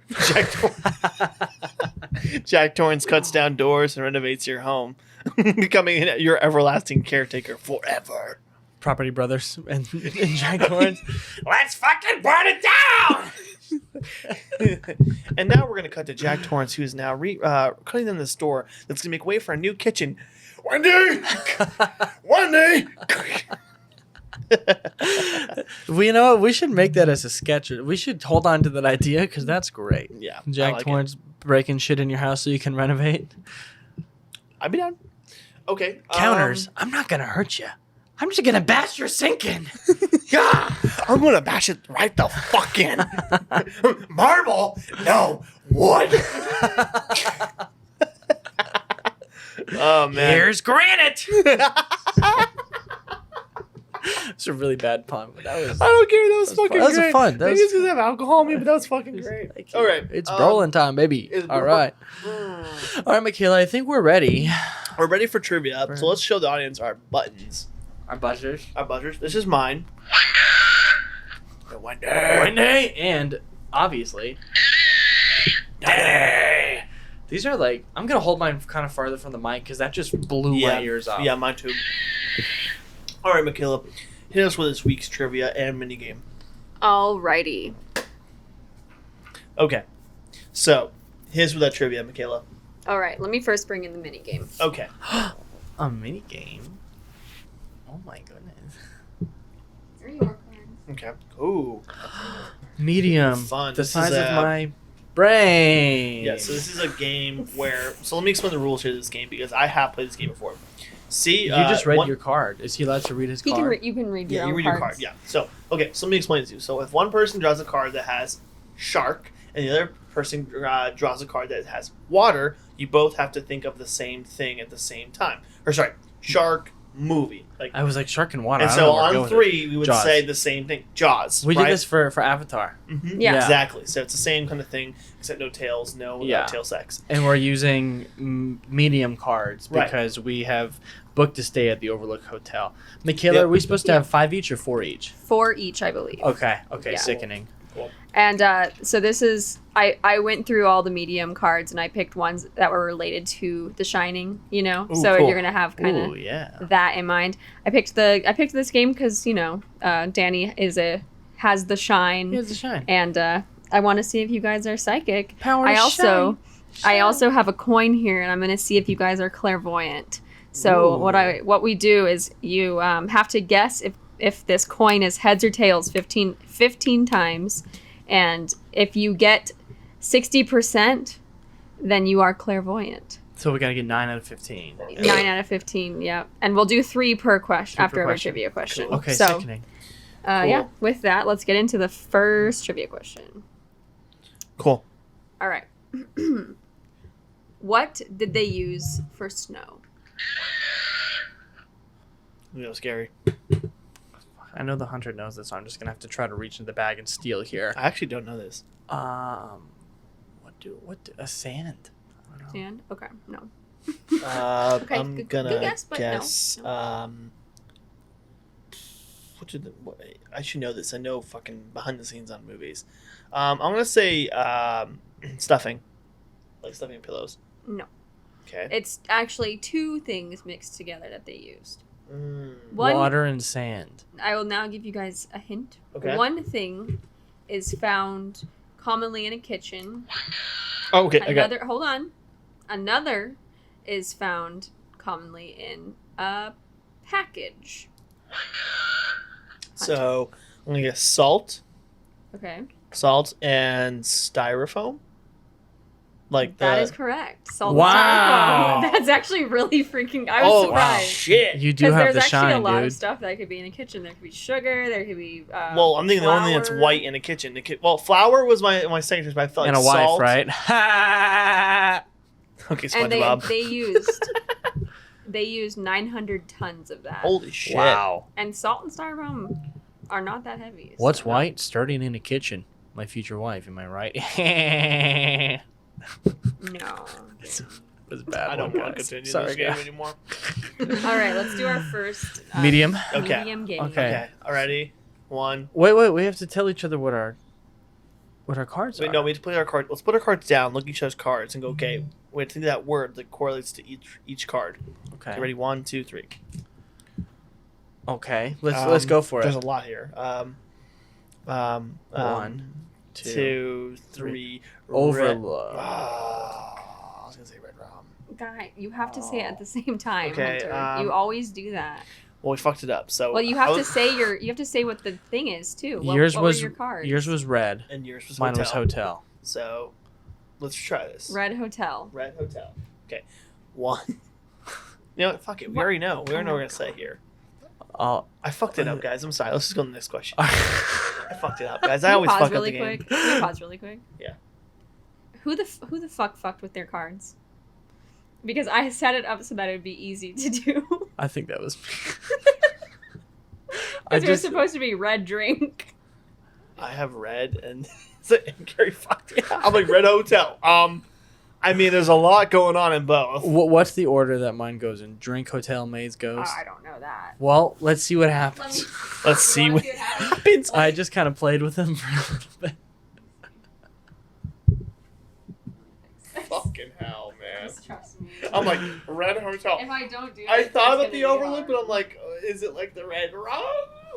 Jack Torrance cuts down doors and renovates your home, becoming your everlasting caretaker forever. Property Brothers and Jack Torrance. Let's fucking burn it down! And now we're gonna cut to Jack Torrance, who is now cutting down this door that's gonna make way for a new kitchen. Wendy, Wendy. You know what? We should make that as a sketch. We should hold on to that idea because that's great. Yeah, Jack I like Torrance breaking shit in your house so you can renovate. I'd be down. Okay. Counters. I'm not gonna hurt you. I'm just gonna bash your sink in. Yeah, I'm gonna bash it right the fuck in. Marble? No, wood. Oh man. Here's granite. It's a really bad pun, but that was. I don't care. That was fucking That was great. fun. That Maybe was- it's because I have alcohol in me, but that was fucking great. Thank you. All right. It's rolling time, baby. it's All bro- right. All right, Michaela, I think we're ready. We're ready for trivia. So let's show the audience our buttons. Our buzzers. Our buzzers. This is mine. One Wendy. And obviously. day. These are like. I'm going to hold mine kind of farther from the mic because that just blew my ears off. Yeah, mine too. All right, Michaela. Hit us with this week's trivia and minigame. Alrighty. Okay. So, here's with that trivia, Michaela. All right, let me first bring in the mini game. Okay. A mini game. Oh my goodness. There you are, Okay. Ooh. Medium. Fun. The This size is of a- my brain. Yeah, so this is a game where... So let me explain the rules here to this game because I have played this game before. See, You just read your card. Is he allowed to read his He card? can you can read your Yeah, own you read your cards. card. Yeah. So, okay, so let me explain it to you. So if one person draws a card that has shark and the other person draws a card that has water, you both have to think of the same thing at the same time. Or sorry, shark, movie. Like, I was like shark and water. and I don't so know where to go on with three, we would Jaws. say the same thing. Jaws. We right? did this for Avatar, Mhm. Yeah. Exactly. So it's the same kind of thing, except no tails, no Yeah. tail sex. and we're using medium cards Right. because we have booked a stay at the Overlook Hotel. Michaela, Yep. are we supposed to have 5 each or 4 each? 4 each, I believe. Okay, Yeah. sickening. And so this is I went through all the medium cards and I picked ones that were related to The Shining. You know, Ooh, so cool. you're gonna have kind Ooh, of yeah. that in mind. I picked this game because Danny has the shine, Here's the shine. and I want to see if you guys are psychic. Power I to also shine. I also have a coin here, and I'm gonna see if you guys are clairvoyant. So Ooh. what we do is you have to guess if this coin is heads or tails 15 times, And if you get 60%, then you are clairvoyant. So we got to get 9 out of 15. 9 out of 15, yeah. And we'll do 3 per question 3 per after every question. trivia question. Okay, so, sickening. Yeah, with that, let's get into the first trivia question. Cool. All right. What did they use for snow? That was scary. I know the hunter knows this, so I'm just going to have to try to reach into the bag and steal here. I actually don't know this. A sand? I don't know. Sand? Okay, no. Okay, I'm good gonna guess, but no. guess. I should know this. I know fucking behind the scenes on movies. I'm gonna say stuffing, like stuffing pillows. No. Okay. It's actually 2 things mixed together that they used. One, Water and sand. I will now give you guys a hint. Okay. One thing is found commonly in a kitchen. Oh, okay. I got. Another, hold on. Another is found commonly in a package. So I'm gonna guess salt and styrofoam. Like that is correct. Salt Wow. and styrofoam. That's actually really freaking. I was surprised. Shit! You do Because have there's the actually shine, a lot dude. of stuff that could be in a kitchen. There could be sugar. There could be. Well, I'm thinking the only thing that's flour. white in a kitchen. Well, flour was my second choice, but I felt And like a wife, salt. right? Okay, And SpongeBob. they used 900 tons of that. Holy shit! Wow. And salt and styrofoam are not that heavy. What's so- white? Sturdy and in the kitchen. My future wife, am I right? No. This was a bad. I don't one, want to guys. continue Sorry, this game guys. anymore. All right, let's do our first Medium. Okay. medium game. Okay. Okay. Already. 1. Wait. We have to tell each other what our cards Wait, are. no, we have to play our card. Let's put our cards down, look at each other's cards, and go, okay, we have to do that word that correlates to each card. Okay. Okay, ready? 1, 2, 3. Okay. Let's go for There's it. a lot here. 1, 2, 3. Overlook. I was gonna say red rum. Guy, you have to say it at the same time. Okay, Hunter. You always do that. Well, we fucked it up. So Well, you have to say what the thing is too. What Yours were was your cards? yours was red. and yours was Mine hotel. was hotel. So let's try this. Red Hotel. Red hotel. Okay, 1. You know what? Fuck it. We already know. We already know what we're gonna say here. I fucked it up, guys. I'm sorry. Let's just go to the next question. I fucked it up, guys. I always Pause fuck really up the game. quick. Can we pause really quick. Yeah. Who the fuck fucked with their cards? Because I set it up so that it would be easy to do. I think that was me. Because it was supposed to be red drink. I have red and Gary fucked it. I'm like red hotel. I mean, there's a lot going on in both. What's the order that mine goes in? Drink, hotel, maze, ghost. I don't know that. Well, let's see what happens. Let's see what happens. I just kind of played with them for a little bit. Fucking hell, man. Just trust me. I'm like red hotel. If I don't do it, I it's thought gonna about be the Overlook, hard. but I'm like, is it like the red rum?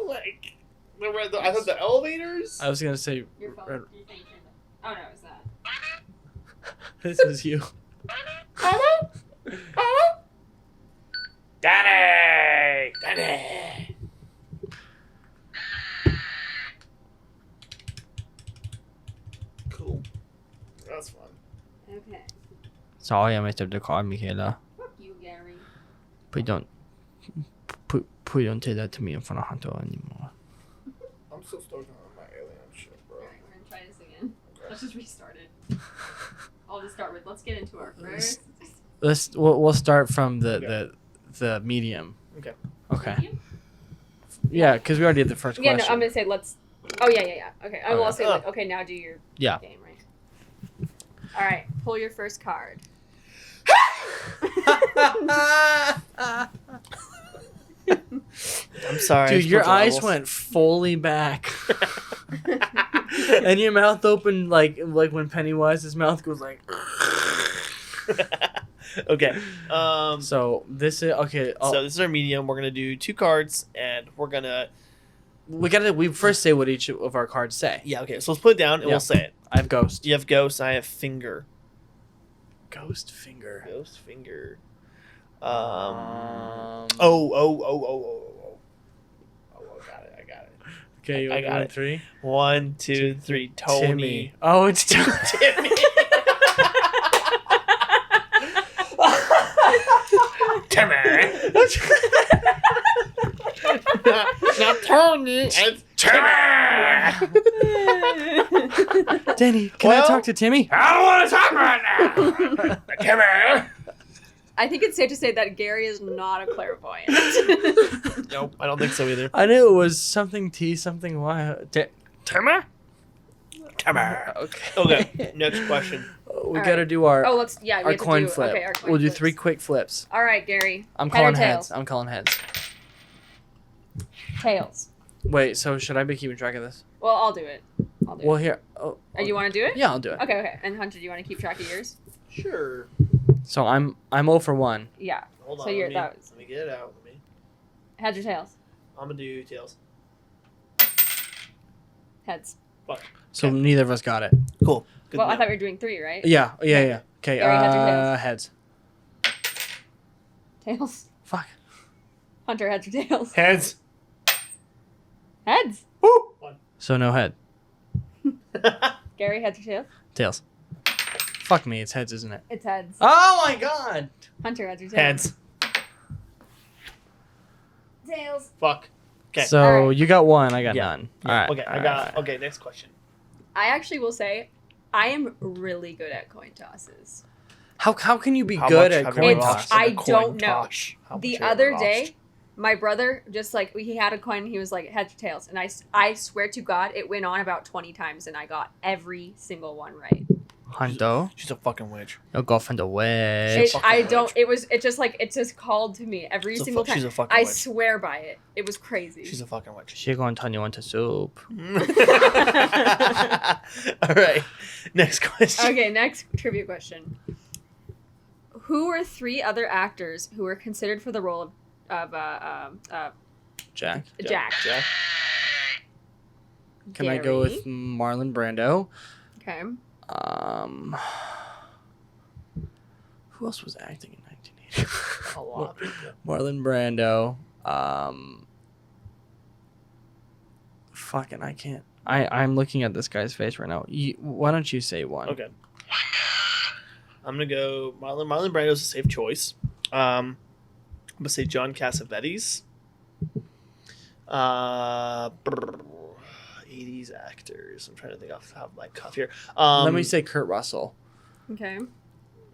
Like the red? I thought the elevators. I was gonna say Your phone. red- Do you think you're the- Oh no, it's that. this was you. Hello? Hello? Daddy! Daddy! Cool. That's fun. Okay. Sorry, I messed up the card, Michaela. Fuck you, Gary. Please don't say that to me in front of Hunter anymore. I'm still stoked on my alien shit, bro. Alright, we're gonna try this again. Let's just restart it. I'll just start with. Let's get into our first. We'll start from the medium. Okay. Okay. Medium? Yeah, because we already did the first Yeah, question. no, I'm gonna say let's. Oh yeah. Okay, I will Okay. say like, okay, now do your Yeah. game, right? All right, pull your first card. I'm sorry. Dude, your Split eyes levels. went fully back. And your mouth opened like when Pennywise's mouth goes like. Okay. So this is okay. So this is our medium. We're gonna do 2 cards, and we're gonna. We first say what each of our cards say. Yeah. Okay. So let's put it down, and Yeah. we'll say it. I have ghost. You have ghost. I have finger. Ghost finger. Ghost finger. Um, Oh. I got it. Okay, you I want got it. 3? 1, 2, 3. Tony. Timmy. Oh, it's Timmy. Timmy. Not Tony. It's Timmy. Danny, can I talk to Timmy? I don't want to talk right now. Timmy. I think it's safe to say that Gary is not a clairvoyant. Nope, I don't think so either. I knew it was something T, something Y. Timmy. Timmy. Okay. Okay, next question. We All gotta right. do our Oh, let's we our have coin to do, flip. Okay, our coin We'll do flips. 3 quick flips. All right, Gary. I'm Head or calling tails? heads. I'm calling heads. Tails. Wait, so should I be keeping track of this? Well, I'll do it. Well, here. Oh, You want to do it? yeah, I'll do it. Okay. And Hunter, do you want to keep track of yours? Sure. So I'm 0 for 1. Yeah. Hold on. So you're let me get it out. heads or tails? I'm gonna do tails. Heads. Fuck. So Okay. neither of us got it. Cool. Good Well, to I know. thought we were doing 3, right? Yeah. Okay. Gary, heads or tails? Heads. Tails. Fuck. Hunter, heads or tails? Heads. Heads. Woo. So no head. Gary, heads or tails? Tails. Fuck me. It's heads, isn't it? It's heads. Oh my god. Hunter, heads or tails? Heads. Tails. Fuck. Okay. So Alright. you got 1. I got Yeah. none. Yeah, All right. Okay. I got. Okay. Next question. I actually will say, I am really good at coin tosses. How can you be How good much at have coin you It's- toss? lost in a I coin don't know. toss? How much The have you other lost? day, my brother just he had a coin and he was like heads or tails, and I swear to God, it went on about 20 times and I got every single one right. Hundo, She's a fucking witch. you'll go find a wedge. fucking I witch. don't. It just called to me every She's a single fu- she's time. a fucking I witch. swear by it. It was crazy. She's a fucking witch. She going to turn you into soup. All right. Next question. Okay, next trivia question. Who were 3 other actors who were considered for the role of Jack. Jack? Jack. Can I go Gary? with Marlon Brando? Okay. Who else was acting in 1980? A lot of people. Marlon Brando. Fucking, I can't. I'm looking at this guy's face right now. Why don't you say one? Okay. I'm gonna go Marlon Brando's a safe choice. I'm gonna say John Cassavetes. 80s actors. I'm trying to think off the top of my cuff here. Let me say Kurt Russell. Okay.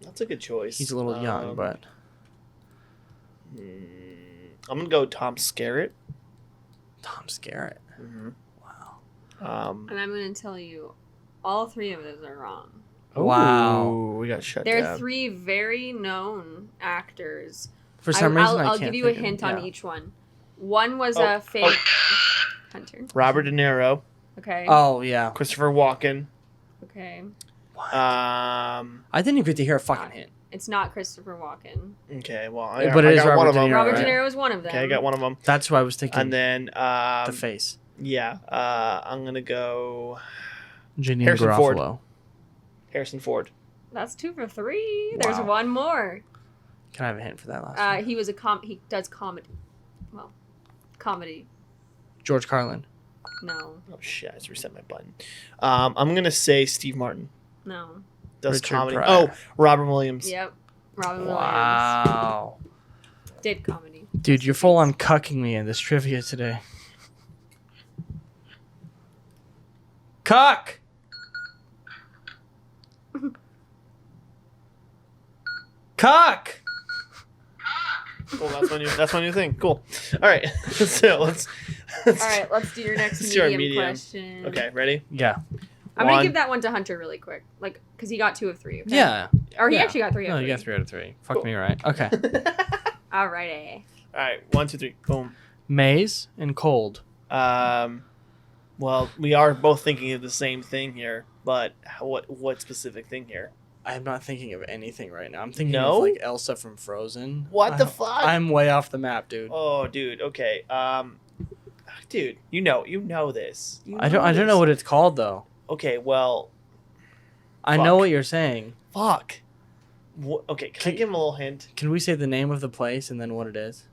That's a good choice. He's a little young, but I'm gonna go Tom Skerritt. Tom Skerritt. Mm-hmm. Wow. And I'm going to tell you, all 3 of those are wrong. Wow. Ooh, we got shut They're down. 3 very known actors. For some reason, I'll I can't give you a think of- hint yeah. on each one. One was Oh, a fake Hunter. Robert De Niro, Okay. Oh yeah. Christopher Walken. Okay. I didn't even get to hear a fucking hint. It's not Christopher Walken. Okay, well, But I it is got one Robert of De them. Niro, Robert right? De Niro is one of them. Okay, I got one of them. That's what I was thinking. And then the face. yeah, I'm gonna go Janine Harrison Ford. Garofalo. Harrison Ford. That's 2 for 3. There's Wow. one more. Can I have a hint for that last one? He was he does comedy. Well, comedy. George Carlin. No. Oh shit! I just reset my button. I'm gonna say Steve Martin No. does Richard comedy. Pryor. Oh, Robin Williams. Yep. Robin Williams Wow. did comedy. Dude, you're full on cucking me in this trivia today. Cuck! Cuck! Cool. That's my new thing. Cool. All right. So let's All right, let's do your next Let's do our medium medium. question. Okay, ready? Yeah. I'm gonna One. give that one to Hunter really quick, like, because he got 2 of 3. Okay? Yeah. Or he Yeah. actually got 3 No, of 3. you got 3 out of 3. Fuck Cool. me right. Okay. Alrighty. All right. 1, 2, 3. Boom. Maze and cold. Well, we are both thinking of the same thing here, but what specific thing here? I'm not thinking of anything right now. I'm thinking No? of like Elsa from Frozen. What the fuck? I'm way off the map, dude. Oh, dude. Okay. Dude, you know this. You I don't this. know what it's called though. Okay, well, I Fuck. know what you're saying. fuck. Okay, can I give him a little hint? Can we say the name of the place and then what it is?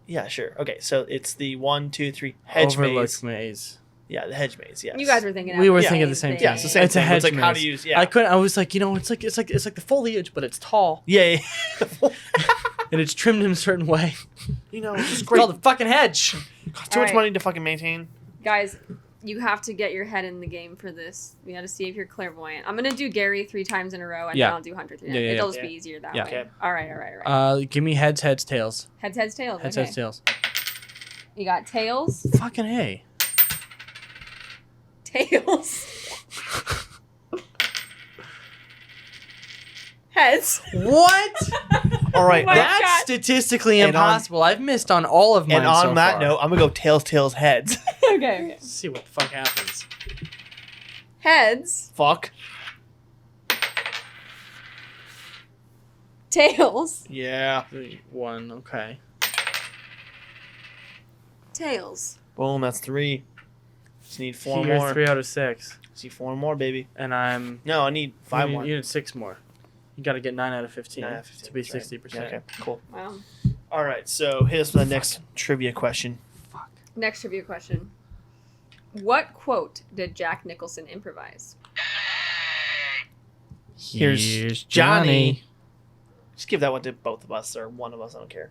Yeah, sure. Okay, so it's the 1, 2, 3 hedge Overlook maze. Maze. Yeah, the hedge maze. Yes. You guys were thinking. We were the thinking the same Yeah, thing. it's the same It's a thing. hedge It's like how to maze. use. Yeah. I couldn't. I was like, it's like the foliage, but it's tall Yeah. and it's trimmed in a certain way. You know, it's just It's great. called the fucking hedge. Costs too much Alright. money to fucking maintain. Guys, you have to get your head in the game for this. We got to see if you're clairvoyant. I'm gonna do Gary 3 times in a row, and Yeah. then I'll do Hunter 3 Yeah, times. yeah, It'll yeah. just be easier that Yeah. way. Okay. All right. Give me heads, tails. Heads, tails. Heads, Okay. tails. You got tails. Fucking hey. Tails. Heads. What? All right. Oh my That's God. statistically And on- impossible. I've missed on all of mine And on so that far. note, I'm gonna go tails, heads. Okay. Let's see what the fuck happens. Heads. Fuck. Tails. Yeah. 3, 1, okay. Tails. Boom. That's 3. Just need 4 You're more. 3 out of 6. Just need 4 more, baby. And I'm... No, I need 5 more. You need 6 more. You gotta get 9 out of 15, 9 out of 15, to be that's right. 60%. Yeah, okay. Cool. Wow. All right. So hit us with the next trivia question. Next trivia question. What quote did Jack Nicholson improvise? Here's Johnny. Just give that one to both of us or one of us. I don't care.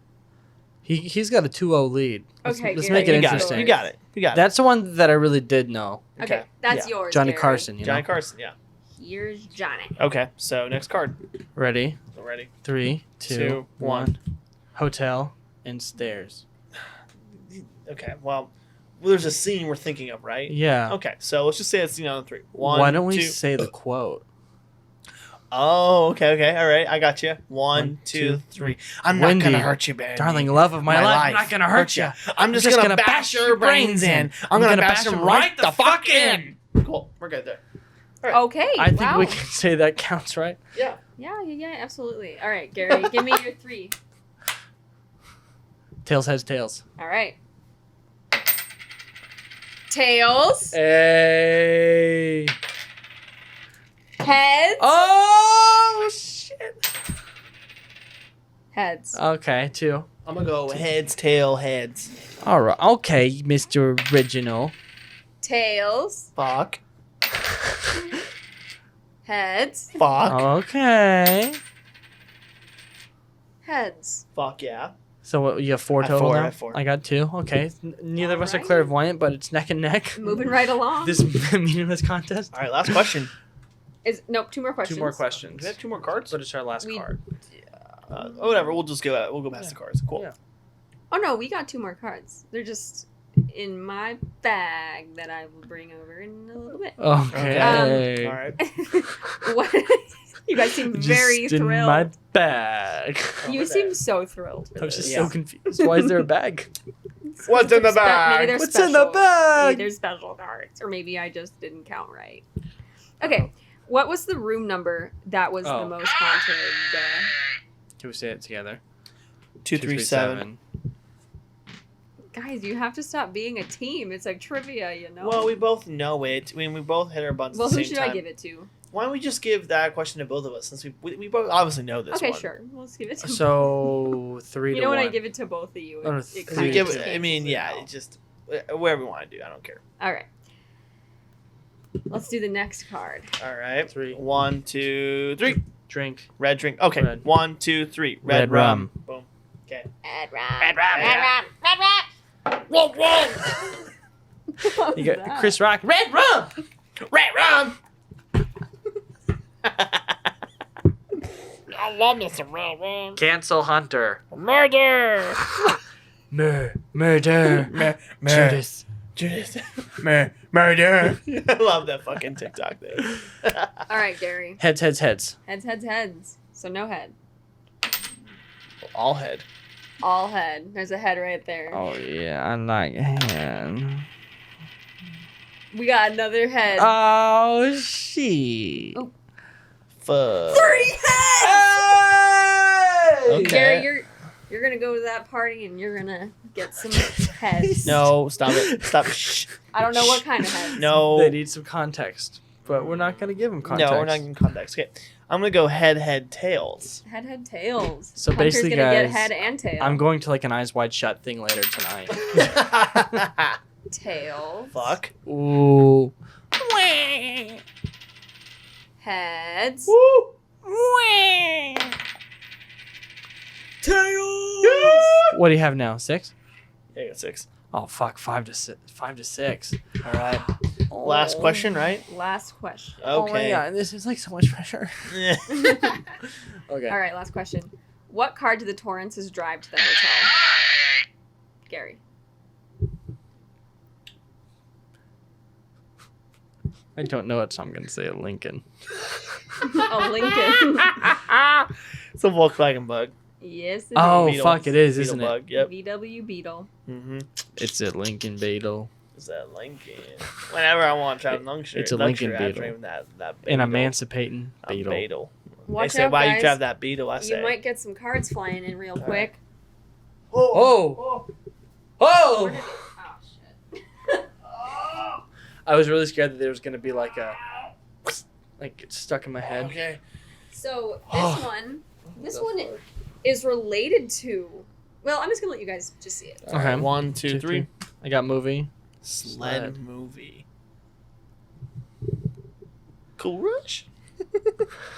He's got a 2-0 lead. Let's Okay, let's Gary, make it you got it. interesting. You got it. You got it. That's the one that I really did know. Okay, that's Yeah. yours. Johnny Gary. Carson, you Johnny know. Carson. Yeah. Here's Johnny. Okay. So next card. Ready? Ready? 3, 2, Two, 1. Hotel and stairs. Okay. Well, there's a scene we're thinking of, right? Yeah. Okay. So let's just say it's on 3. 1. Why don't we 2. say the quote? Oh, okay. All right. I got you. 1, 1, 2, 2, 3. I'm not Wendy, gonna hurt you, baby. Darling love of my life, I'm not gonna hurt you. I'm just gonna bash your brains in. I'm gonna bash them right the fuck in. Cool. We're good there. Okay. I think wow. we can say that counts, right? Yeah. Yeah, absolutely. All right, Gary, give me your 3. Tails, heads, tails. All right. Tails. Hey. Heads. Oh, shit. Heads. Okay, 2. I'm gonna go heads, tail, heads. All right. Okay, Mr. Original. Tails. Fuck. Heads. Fuck. Okay. Heads. Fuck yeah. So what, you have 4 I have total 4, now? I have 4. I got 2. Okay. Neither of us are Alright. clairvoyant, but it's neck and neck. Moving right along. This meaningless contest. All right. Last question. Nope, 2 more questions. 2 more Do questions. we have 2 more cards? But it's our last We- card. Whatever. We'll just go. We'll go past the cards. Cool. Yeah. Oh no, we got 2 more cards. They're just in my bag that I will bring over in a little bit. Okay. All right. What? You guys seem very Just in thrilled. my bag. You Over seem there. so thrilled. For I was this. just Yeah. so confused. Why is there a bag? What's in the Maybe bag? they're What's in the special. bag? Maybe they're special cards, or maybe I just didn't count right. Okay, what was the room number that was Oh. the most haunted? Can we say it together? 237. Guys, you have to stop being a team. It's like trivia, you know. Well, we both know it. I mean, we both hit our buttons Well, at the who same should time. I give it to? Why don't we just give that question to both of us, since we both obviously know this Okay, one. sure. Let's give it to. So 3 you to know 1. when I give it to both of you, Oh, no, it three Because kind we of give. to I mean, cancels it yeah, out. it just wherever we want to do. I don't care. All right. Let's do the next card. All right. 3. 1, 2, 3. Drink. Red drink. Okay. Red. 1, 2, 3. Red, Red rum. rum. Boom. Okay. Red rum. Red rum. Red rum. Red rum. Red rum. What You was got that? Chris Rock. Red rum. Red rum. I love me some red rum. Cancel Hunter. Murder. Murder. Judas. Judas. Murder. I love that fucking TikTok there. All right, Gary. Heads, heads, heads. Heads. So no head. All head. All head. There's a head right there. Oh yeah, I like hand. We got another head. Oh shit. Oh. Fuck. 3 heads. Okay. Gary, you're gonna go to that party and you're gonna get some heads. No, stop it. Stop. Shh. I don't know what kind of heads. No. They need some context, but we're not gonna give them context. No, we're not giving context. Okay. I'm going to go head, tails. Head, tails. So Hunter's basically, gonna guys, get head and tail. I'm going to like an Eyes Wide Shut thing later tonight. Tails. Fuck. Ooh. Heads. Woo! What do you have now? 6? Yeah, I got 6. Oh fuck! 5 to 6. 5 to 6. All right. Last question, right? Last question. Oh my Okay. god! This is like so much pressure. Yeah. Okay. All right, last question. What car did the Torrances drive to the hotel? Gary. I don't know it, so I'm gonna say a Lincoln. A Lincoln. It's a Volkswagen Bug. Yes, it Oh is. fuck! It is, Beetle isn't it? Bug. Yep. VW Beetle. Mm-hmm. It's a Lincoln Beetle. Is that Lincoln? Whenever I want to drive an It's a Lincoln Beetle. That An Beetle. emancipating A Beetle. Beetle. Watch They say, out, why guys. you drive that Beetle? I say. You might get some cards flying in real quick. Oh! Oh! Oh, shit. I was really scared that there was gonna be like it's stuck in my head. Okay. So this one is related to. Well, I'm just gonna let you guys just see it. Okay. 1, 2, 3. I got movie. Sled movie. Cool Rush.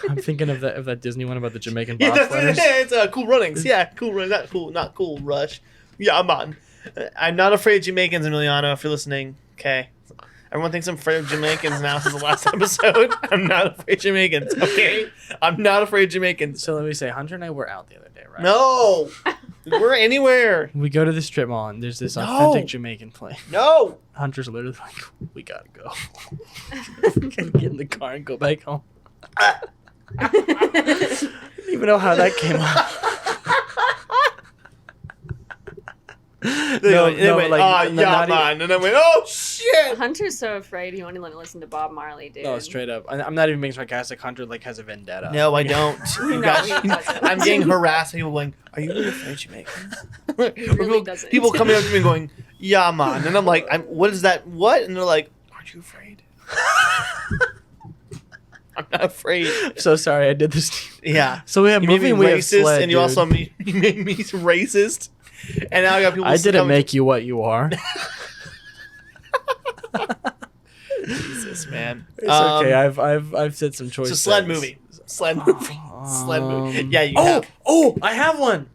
I'm thinking of that Disney one about the Jamaican Yeah, bobsledders. it's Cool Runnings. Yeah, Cool Run. Not Cool Rush. Yeah, I'm on. I'm not afraid of Jamaicans, Emiliano. If you're listening, okay. Everyone thinks I'm afraid of Jamaicans now since the last episode. I'm not afraid of Jamaicans. Okay, I'm not afraid of Jamaicans. So let me say, Hunter and I were out the other day, right? No, we're anywhere. We go to the strip mall and there's this No. authentic Jamaican place. No. Hunter's literally like, we gotta go. Get in the car and go back home. I don't even know how that came up. Man. And I went, oh shit. Hunter's so afraid he won't even listen to Bob Marley, dude. No, straight up. I'm not even being sarcastic. Hunter like has a vendetta. No, I don't. You No, guys, he doesn't. I'm getting harassed. People going, "Are you really afraid of Jamaicans?" really doesn't. People coming up to me going, "Yeah, man," and I'm like, "What is that? What?" And they're like, "Aren't you afraid?" I'm not afraid. So sorry I did this to you. Yeah. So we have You made me movie and we have racist, sled, and you dude. also made me racist. And now I got people. I didn't coming- make you what you are. Jesus, man. It's okay. I've said some choice. So sled things. movie. Sled movie. Sled movie. Yeah, you have. Oh, I have one.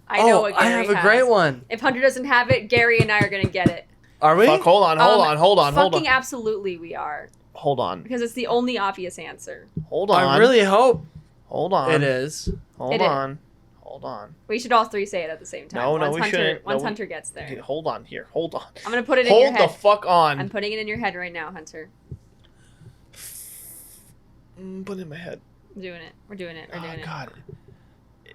I know what I Gary have a has. great one. If Hunter doesn't have it, Gary and I are gonna get it. Are we? Fuck, hold on. Fucking absolutely we are. Hold on. Because it's the only obvious answer. Hold on. I really hope Hold on. it is. Hold It is. on. Hold on. We should all three say it at the same time. No, once we Hunter, shouldn't. Once No, we- Hunter gets there. Okay, hold on here. Hold on. I'm gonna put it in your Hold the head. fuck on. I'm putting it in your head right now, Hunter. Put it in my head. I'm doing it. We're doing it. We're doing Oh it. God.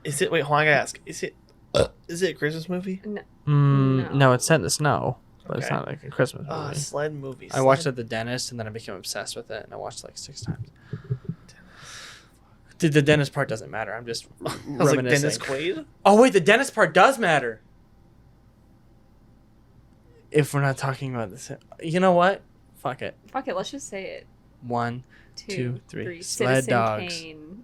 Is it? Wait, hold on. I gotta ask. Is it a Christmas movie? No, it's set in the snow, but it's Okay. not like a Christmas movie. Sled movie. I watched it at the dentist, and then I became obsessed with it, and I watched it like 6 times. The dentist part doesn't matter. I'm just I was like reminiscing. Dennis Quaid. Oh wait, the dentist part does matter. If we're not talking about this, you know what? Fuck it. Fuck it. Let's just say it. 1, 2, 3. Sled Citizen dogs. Kane.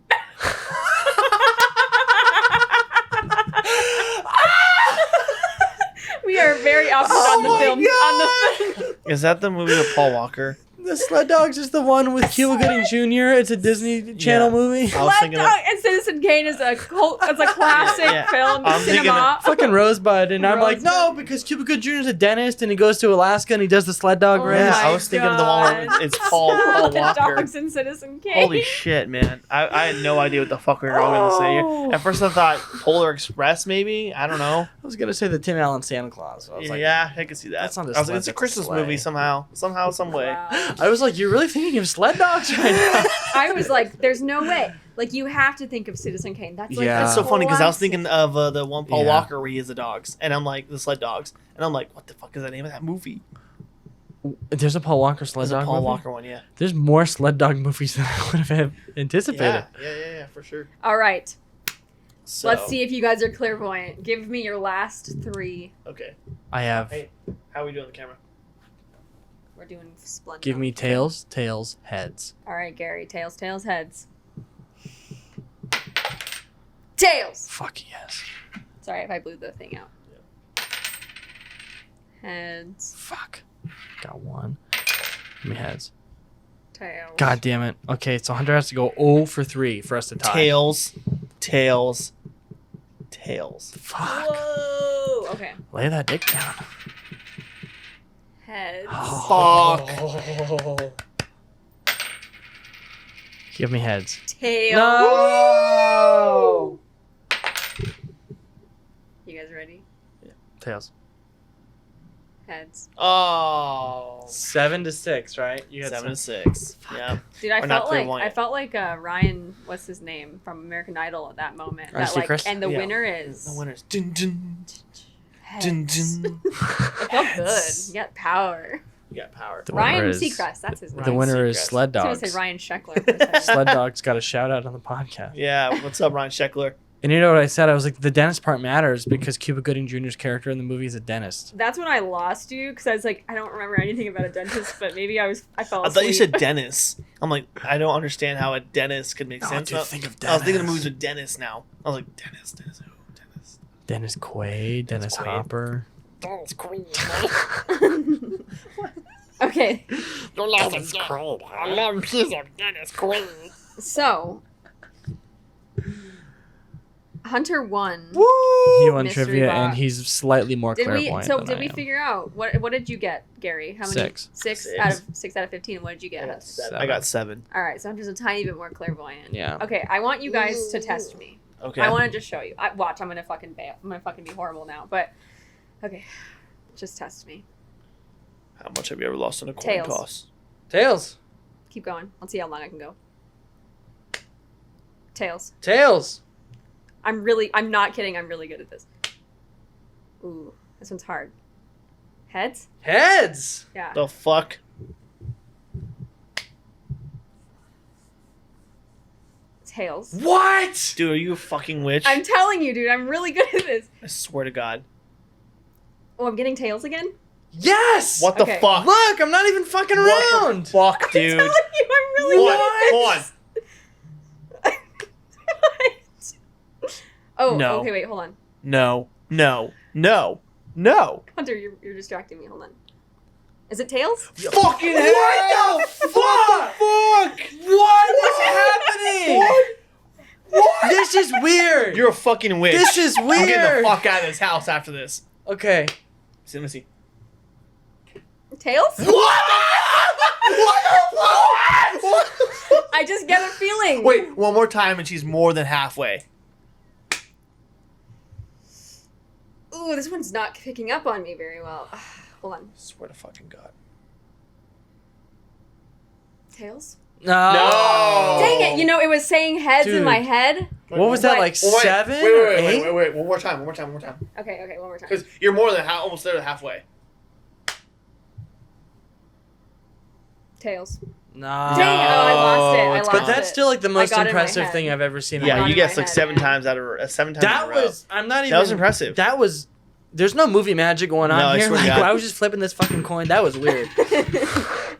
We are very opposite on the film. On the Is that the movie with Paul Walker? The Sled Dogs is the one with Cuba Gooding Jr. It's a Disney Channel Yeah. movie. I was Sled thinking Dog and Citizen Kane is a cult. It's a classic Yeah. film. I'm thinking Cinema. Fucking Rosebud, and I'm like, no, Rosebud. because Cuba Gooding Jr. is a dentist, and he goes to Alaska, and he does the sled dog Oh race. Yeah, I my was thinking of the one where God. it's Paul Sled Walker. Dogs and Citizen Kane. Holy shit, man! I had no idea what the fuck we were all gonna say Oh. here. At first, I thought Polar Express, maybe. I don't know. I was gonna say the Tim Allen Santa Claus. So I was like, Yeah, I could see that. That's not a I was like, sled, it's a that's a Christmas sleigh. movie somehow, some way. Wow. I was like, you're really thinking of sled dogs right now? I was like, there's no way. Like, you have to think of Citizen Kane. That's like Yeah. That's so funny because I was classic. thinking of the one Paul Yeah. Walker where he is the dogs, and I'm like the sled dogs, and I'm like, what the fuck is the name of that movie? There's a Paul Walker sled There's a dog Paul movie? Walker one, yeah. There's more sled dog movies than I would have anticipated. Yeah, for sure. All right. So, Let's see if you guys are clairvoyant. Give me your last 3. Okay, I have. Hey. how are we doing on the camera? We're doing splendid. Give me tails, heads. All right, Gary. Tails, heads. Tails. Fuck yes. Sorry if I blew the thing out. Heads. Fuck. Got one. Give me heads. Tails. God damn it. Okay, so Hunter has to go 0 for 3 for us to tie. Tails. Fuck. Whoa. Okay. Lay that dick down. Heads. Fuck. Give me heads. Tails. No. You guys ready? Tails. Heads. Oh. 7 to 6, right? You had 7 to 6. Yeah. Dude, I Or not felt like clairvoyant. Ryan, what's his name from American Idol at that moment. Ryan That, like, Seacrest? and the Yeah. winner is The winner's dun dun Heads. dun dun. It felt good. You got power. You got power. The winner Ryan is- Seacrest, that's his name. The winner is Seacrest. Sled I was Dogs. gonna say Ryan Sheckler for a second. Sled Dogs got a shout out on the podcast. Yeah. What's up, Ryan Sheckler? And you know what I said? I was like, the dentist part matters because Cuba Gooding Jr.'s character in the movie is a dentist. That's when I lost you because I was like, I don't remember anything about a dentist, but maybe I fell asleep. I thought you said Dennis. I'm like, I don't understand how a dentist could make sense. dude, think of I was thinking of Dennis. movies with Dennis now. I was like, Dennis who? Dennis. Dennis Quaid, Dennis Quaid. Hopper. That's cool. Okay, You love him, Quaid. I love piece of Dennis Quaid. so Hunter won. He won Mystery trivia, and box. he's slightly more Did we? clairvoyant So than did I we am. figure out what did you get, Gary? How many? 6. Six Six. out of 15. What did you get? I got 7. All right, so Hunter's a tiny bit more clairvoyant. Yeah. Okay, I want you guys to test me. Okay. I want to just show you. Watch, I'm gonna fucking bail. I'm gonna fucking be horrible now. But okay, just test me. How much have you ever lost on a coin Tails. toss? Tails. Keep going. Let's see how long I can go. Tails. Tails. I'm not kidding. I'm really good at this. Ooh, this one's hard. Heads? Heads. Yeah. The fuck? Tails. What? Dude, are you a fucking witch? I'm telling you, dude. I'm really good at this. I swear to God. Oh, I'm getting tails again? Yes. What the Okay. fuck? Look, I'm not even fucking What around. the fuck, dude? I'm telling you, I'm really Hold on, good hold at on. this. Oh, No. okay, wait, hold on. No. Hunter, you're distracting me. Hold on. Is it tails? Fucking What the fuck? What is happening? What? This is weird. You're a fucking witch. This is I'm getting weird. the fuck out of this house after this. Okay. Let me see. Tails? What? What the fuck? I just get a feeling. Wait, one more time and she's more than halfway. Ooh, this one's not picking up on me very well. Hold on. Swear to fucking God. Tails? No. No. Dang it! You know, it was saying heads in Dude. my head. What was that, But- like Well, wait, 7 wait, or wait, 8? wait. One more time. Okay, one more time. Because you're more than almost there to halfway. Tails. No. Dang it! Oh, I lost it. I lost But it. that's still like the most got it in my impressive head. thing I've ever seen. in Yeah, my got you in my guessed like head, 7 man. times out of 7 times That in a row. was. I'm not even. That was impressive. That was. There's no movie magic going on No, I here. swear to Like, God. I was just flipping this fucking coin. That was weird.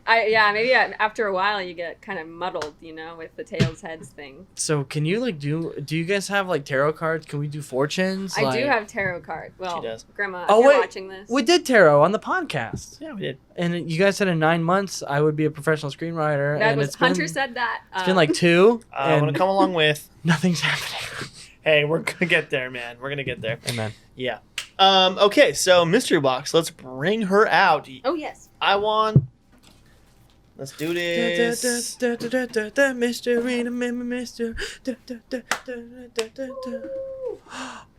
Maybe after a while you get kind of muddled, you know, with the tails heads thing. So can you like do you guys have like tarot cards? Can we do fortunes? I do Like- have tarot cards. Well, She does. Grandma, Oh, if you're wait. watching this. We did tarot on the podcast, Yeah, we did. and you guys said in 9 months I would be a professional screenwriter. That and was it's Hunter been, said that. It's been like 2, I'm and going to come along with. nothing's happening. Hey, we're going to get there, man. We're going to get there. Amen. Yeah. Okay, so Mystery Box. Let's bring her out. Oh yes. I want. Let's do this.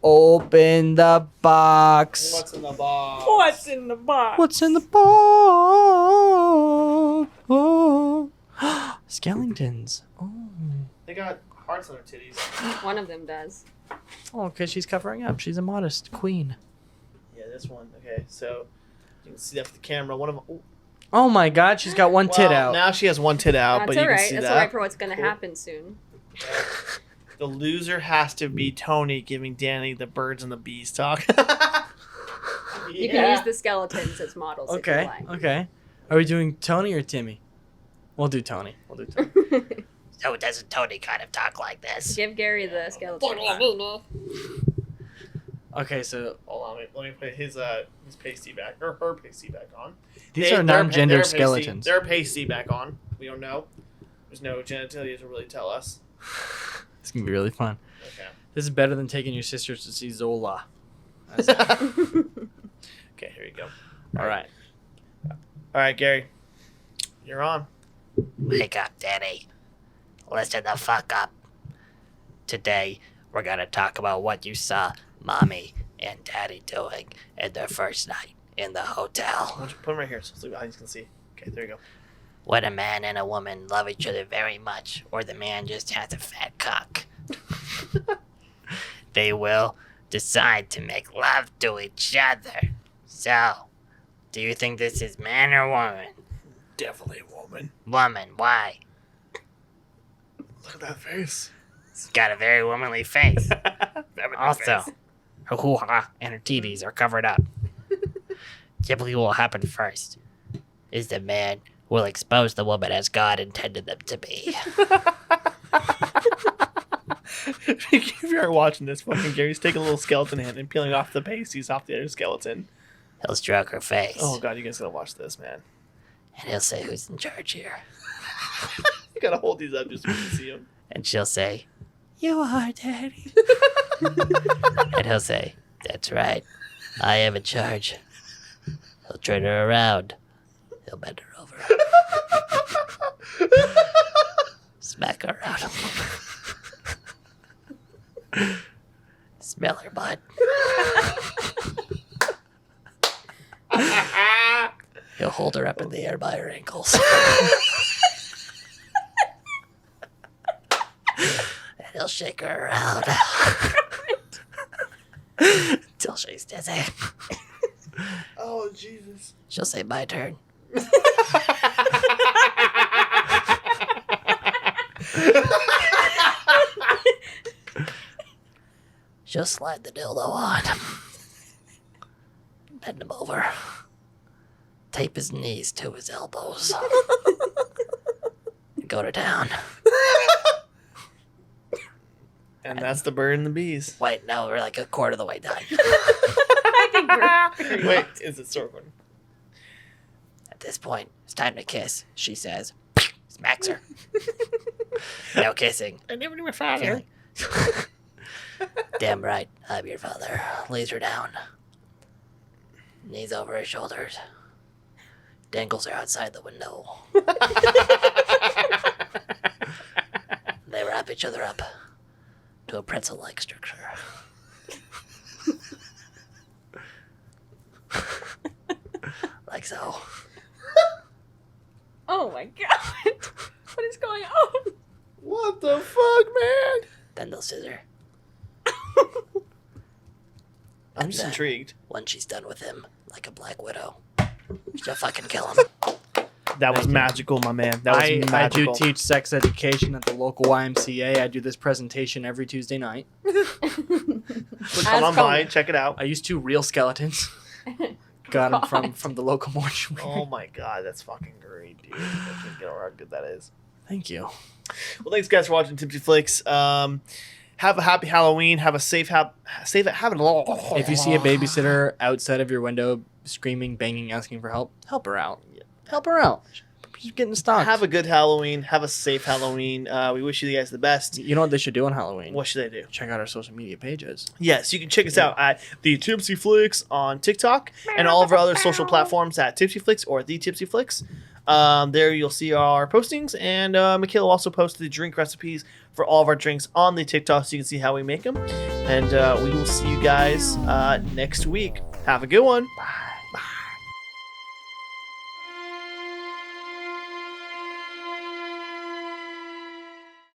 Open the box. What's in the box? What's in the box? What's in the box? Oh. Skeletons. Oh. They got hearts on their titties. One of them does. Oh, because she's covering up. She's a modest queen. Yeah, this one. Okay, so you can see that for the camera. One of them. Ooh. Oh my god, she's got one tit out. Now she has one tit out, That's but you can alright. see That's that. alright for what's gonna Cool. happen soon. The loser has to be Tony giving Danny the birds and the bees talk. You can use the skeletons as models if Okay, you like. okay. Are we doing Tony or Timmy? We'll do Tony. So doesn't Tony kind of talk like this? Give Gary the skeleton. Okay, so Hold on, let me put his pasty back or her pasty back on. these are non-gendered skeletons. Their pasty back on. We don't know. There's no genitalia to really tell us. It's gonna be really fun. Okay. This is better than taking your sisters to see Zola. Okay, here you go. All right. All right, Gary. You're on. Wake up, Daddy. Listen the fuck up. Today, we're gonna talk about what you saw Mommy and Daddy doing in their first night in the hotel. Why don't you put him right here so the audience can see. Okay, there you go. When a man and a woman love each other very much, or the man just has a fat cock, they will decide to make love to each other. So, do you think this is man or woman? Definitely a woman. Woman, why? Look at that face. It's got a very womanly face. Also, face. her hoo-ha and her titties are covered up. Typically what will happen first is the man will expose the woman as God intended them to be. If you aren't watching this, fucking Gary's taking a little skeleton hand and peeling off the pasties off the other skeleton. He'll stroke her face. Oh god, you guys gotta watch this, man. And he'll say, who's in charge here? You gotta hold these up just so you can see them. And she'll say, you are, Daddy. And he'll say, that's right. I am in charge. He'll turn her around. He'll bend her over. Smack her around. Smell her butt. He'll hold her up in the air by her ankles. And he'll shake her around. Until she's dizzy. Oh Jesus. She'll say, my turn. She'll slide the dildo on. Bend him over. Tape his knees to his elbows. And go to town. And that's the bird and the bees. Wait, no, we're like a quarter of the way done. Wait, is it circling? At this point, it's time to kiss, she says. Smacks her. No kissing. I never knew my father. Damn right, I'm your father. Lays her down. Knees over her shoulders. Dangles her outside the window. They wrap each other up to a pretzel-like structure. Like so. Oh my god. What is going on? What the fuck, man? Then they'll scissor. I'm just intrigued. When she's done with him, like a black widow, she'll fucking kill him. That was magical, my man. That was I magical. do teach sex education at the local YMCA. I do this presentation every Tuesday night. So come on by, check it out. I used 2 real skeletons. Got them from the local mortuary. Oh my god, that's fucking great, dude. I can't get over how good that is. Thank you. Well, thanks guys for watching Tipsy Flix. Have a happy Halloween. Have a safe have it. If you see a babysitter outside of your window screaming, banging, asking for help, help her out. Help her out. She's getting stalked. Have a good Halloween. Have a safe Halloween. We wish you guys the best. You know what they should do on Halloween? What should they do? Check out our social media pages. Yes, you can check us out at the Tipsy Flix on TikTok and all of our other social platforms at Tipsy Flix or the Tipsy Flix. There you'll see our postings, and Michaela will also post the drink recipes for all of our drinks on the TikTok so you can see how we make them. And we will see you guys next week. Have a good one. Bye.